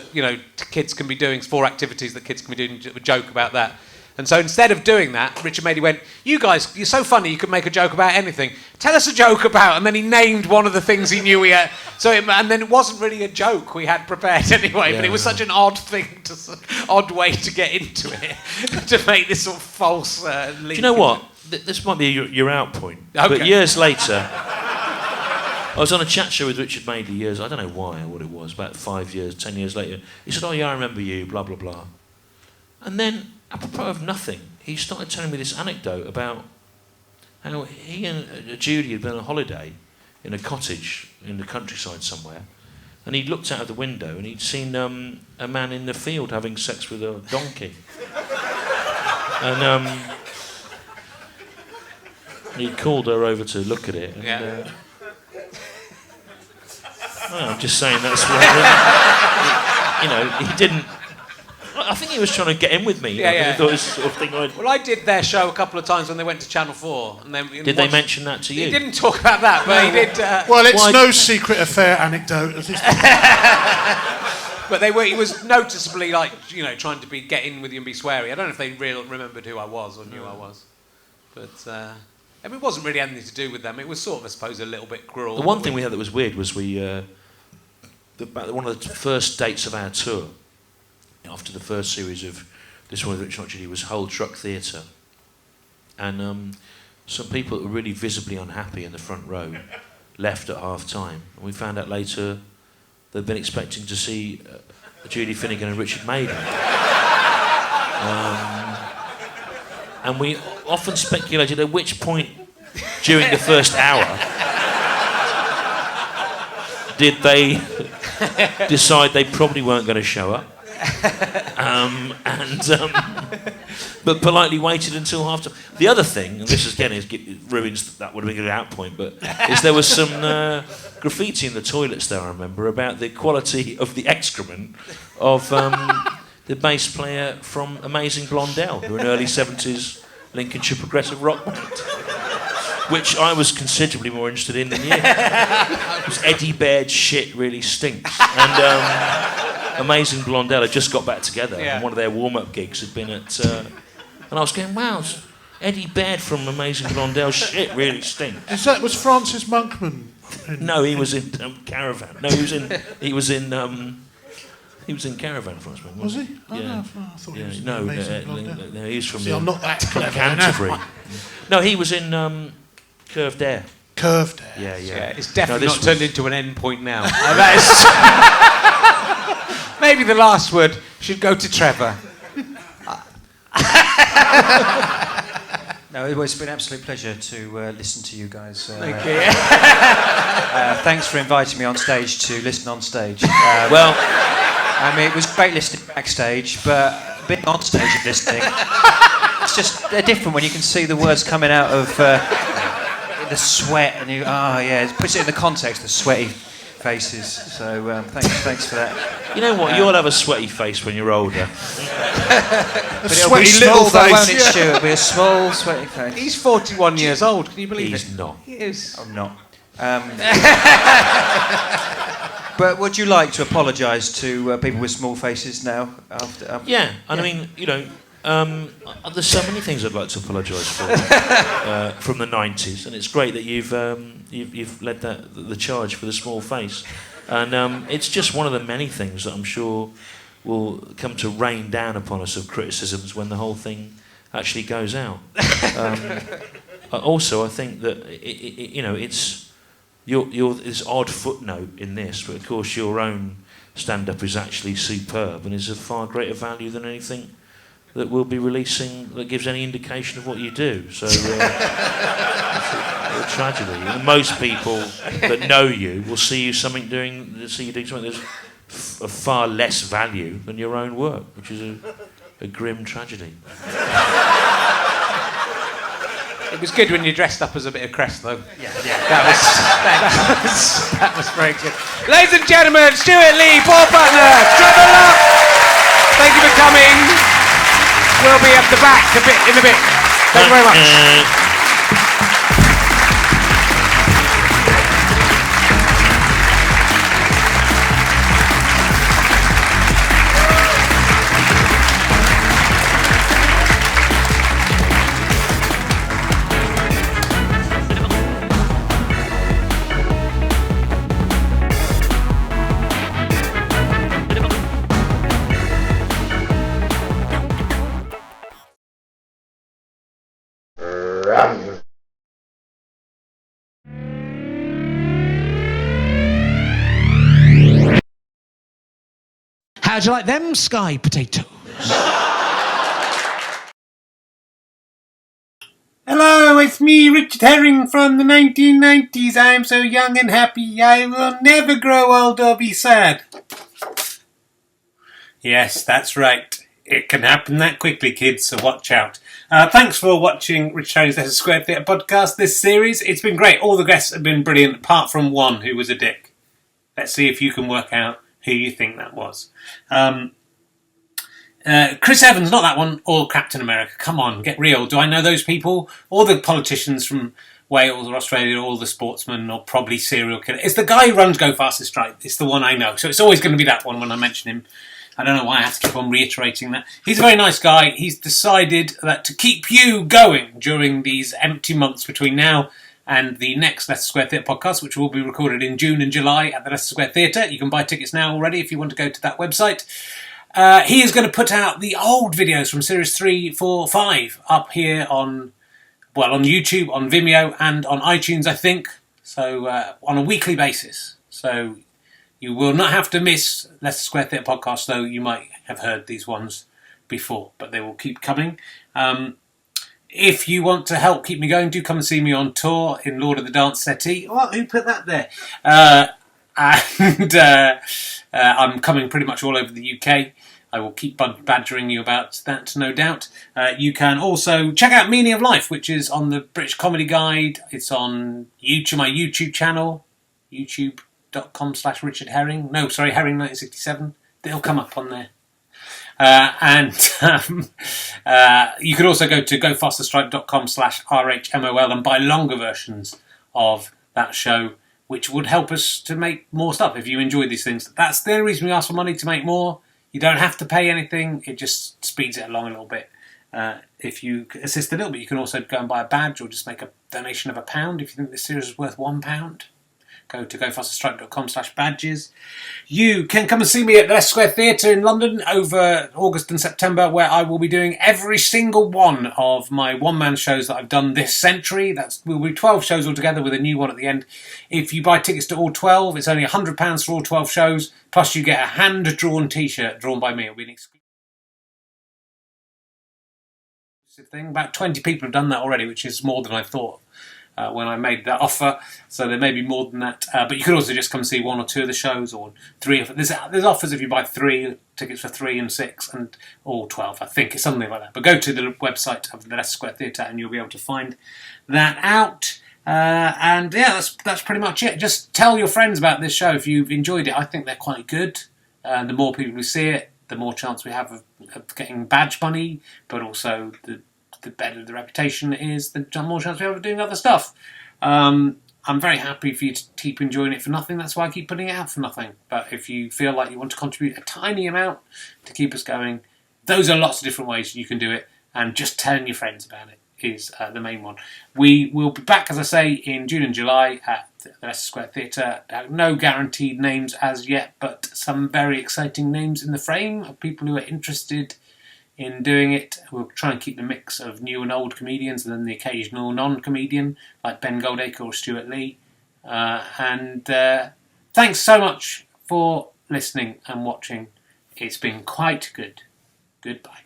kids can be doing, 4 activities that kids can be doing. A joke about that. And so instead of doing that, Richard Madeley went, "You guys, you're so funny. You could make a joke about anything. Tell us a joke about." And then he named one of the things he knew we had. And then it wasn't really a joke we had prepared anyway. But it was such an odd way to get into it, to make this sort of false link. Do you know what? This might be your out point. Okay. But years later, I was on a chat show with Richard Madeley I don't know why or what it was, about 5 years, 10 years later. He said, "Oh yeah, I remember you, blah, blah, blah." And then, apropos of nothing, he started telling me this anecdote about how he and Judy had been on a holiday in a cottage in the countryside somewhere, and he'd looked out of the window and he'd seen a man in the field having sex with a donkey. And he'd called her over to look at it. And, well, I'm just saying that's what he didn't. I think he was trying to get in with me. Yeah. I thought it was sort of thing. Well, I did their show a couple of times when they went to Channel 4. And then did they mention that to you? He didn't talk about that, but he did. Well, it's no secret affair anecdote. But he was noticeably trying to get in with you and be sweary. I don't know if they remembered who I was or knew I was. But it wasn't really anything to do with them. It was sort of, I suppose, a little bit cruel. The one thing we had that was weird was one of the first dates of our tour, after the first series of This One with Richard and Judy, was Whole Truck Theatre. And some people that were really visibly unhappy in the front row left at half-time. And we found out later they'd been expecting to see Judy Finnegan and Richard Madeley. And we often speculated at which point during the first hour did they decide they probably weren't going to show up. But politely waited until half time. The other thing, and this again ruins that would have been a good out point, but is there was some graffiti in the toilets there, I remember, about the quality of the excrement of the bass player from Amazing Blondell, who were an early 70s Lincolnshire progressive rock band, which I was considerably more interested in than you. Because Eddie Baird's shit really stinks. And Amazing Blondell had just got back together, and one of their warm-up gigs had been at... and I was going, wow, Eddie Baird from Amazing Blondell, shit really stinks. Was Francis Monkman? No, he was in Caravan. No, he was in Caravan, Francis Monkman. Was he? Yeah. I thought he was in No, Amazing Blondell. he was from I'm not that clever. Canterbury. No, he was in Curved Air. Curved Air. Yeah. It's definitely not turned into an end point now. That is maybe the last word should go to Trevor. No, it's been an absolute pleasure to listen to you guys. Thank you. Thanks for inviting me on stage to listen on stage. Well, I mean, it was great listening backstage, but being on stage and listening, it's just different when you can see the words coming out of the sweat, and it puts it in the context, the sweaty faces. So thanks for that. you know what? You'll have a sweaty face when you're older. But it'll be small, though, won't it, Stuart? It'll be a small, sweaty face. He's 41 years old. Can you believe it? He's not. He is. I'm not. But would you like to apologise to people with small faces now? Yeah, I mean, there's so many things I'd like to apologise for from the 90s, and it's great that you've led the charge for the small face, and it's just one of the many things that I'm sure will come to rain down upon us of criticisms when the whole thing actually goes out. Also, I think that it's your this odd footnote in this, but of course your own stand-up is actually superb and is of far greater value than anything that we'll be releasing that gives any indication of what you do. So it's a tragedy. And most people that know you will see you doing something that's of far less value than your own work, which is a grim tragedy. It was good when you dressed up as a bit of Crest, though. Yeah. That was very good. Ladies and gentlemen, Stewart Lee, Putner, Trevor. Thank you for coming. will be at the back in a bit. Thank you very much. How'd you like them sky potatoes? Hello, it's me, Richard Herring from the 1990s. I am so young and happy. I will never grow old or be sad. Yes, that's right. It can happen that quickly, kids, so watch out. Thanks for watching Richard Herring's Leicester Square Theatre podcast, this series. It's been great. All the guests have been brilliant, apart from one who was a dick. Let's see if you can work out who you think that was. Chris Evans, not that one, or Captain America. Come on, get real. Do I know those people? All the politicians from Wales or Australia, all the sportsmen, or probably serial killer. It's the guy who runs Go Faster Stripe. It's the one I know. So it's always going to be that one when I mention him. I don't know why I have to keep on reiterating that. He's a very nice guy. He's decided that to keep you going during these empty months between now and the next Leicester Square Theatre podcast, which will be recorded in June and July at the Leicester Square Theatre. You can buy tickets now already if you want to go to that website. He is going to put out the old videos from Series 3, 4, 5 up here on YouTube, on Vimeo, and on iTunes, I think. So on a weekly basis. So you will not have to miss Leicester Square Theatre podcast, though you might have heard these ones before, but they will keep coming. If you want to help keep me going, do come and see me on tour in Lord of the Dance Settee. What? Who put that there? I'm coming pretty much all over the UK. I will keep badgering you about that, no doubt. You can also check out Meaning of Life, which is on the British Comedy Guide. It's on YouTube, my YouTube channel, youtube.com/Richard Herring. No, sorry, Herring1967. They'll come up on there. You can also go to gofasterstripe.com/RHMOL and buy longer versions of that show, which would help us to make more stuff if you enjoy these things. That's the only reason we ask for money, to make more. You don't have to pay anything. It just speeds it along a little bit. If you assist a little bit, you can also go and buy a badge or just make a donation of £1 if you think this series is worth £1. Go to gofasterstripe.com/badges. You can come and see me at the Leicester Square Theatre in London over August and September, where I will be doing every single one of my one-man shows that I've done this century. Will be 12 shows altogether with a new one at the end. If you buy tickets to all 12, it's only £100 for all 12 shows, plus you get a hand-drawn T-shirt drawn by me. It'll be an exclusive thing. About 20 people have done that already, which is more than I thought when I made that offer, so there may be more than that. But you could also just come see one or two of the shows, or three. There's offers if you buy 3 tickets for 3 and 6, and all 12. I think it's something like that. But go to the website of the Leicester Square Theatre, and you'll be able to find that out. And yeah, that's pretty much it. Just tell your friends about this show if you've enjoyed it. I think they're quite good. The more people who see it, the more chance we have of getting badge money, but also the better the reputation is, the more chance we have of doing other stuff. I'm very happy for you to keep enjoying it for nothing. That's why I keep putting it out for nothing. But if you feel like you want to contribute a tiny amount to keep us going, those are lots of different ways you can do it. And just telling your friends about it is the main one. We will be back, as I say, in June and July at the Leicester Square Theatre. No guaranteed names as yet, but some very exciting names in the frame of people who are interested in doing it. We'll try and keep the mix of new and old comedians, and then the occasional non-comedian like Ben Goldacre or Stewart Lee. Thanks so much for listening and watching. It's been quite good. Goodbye.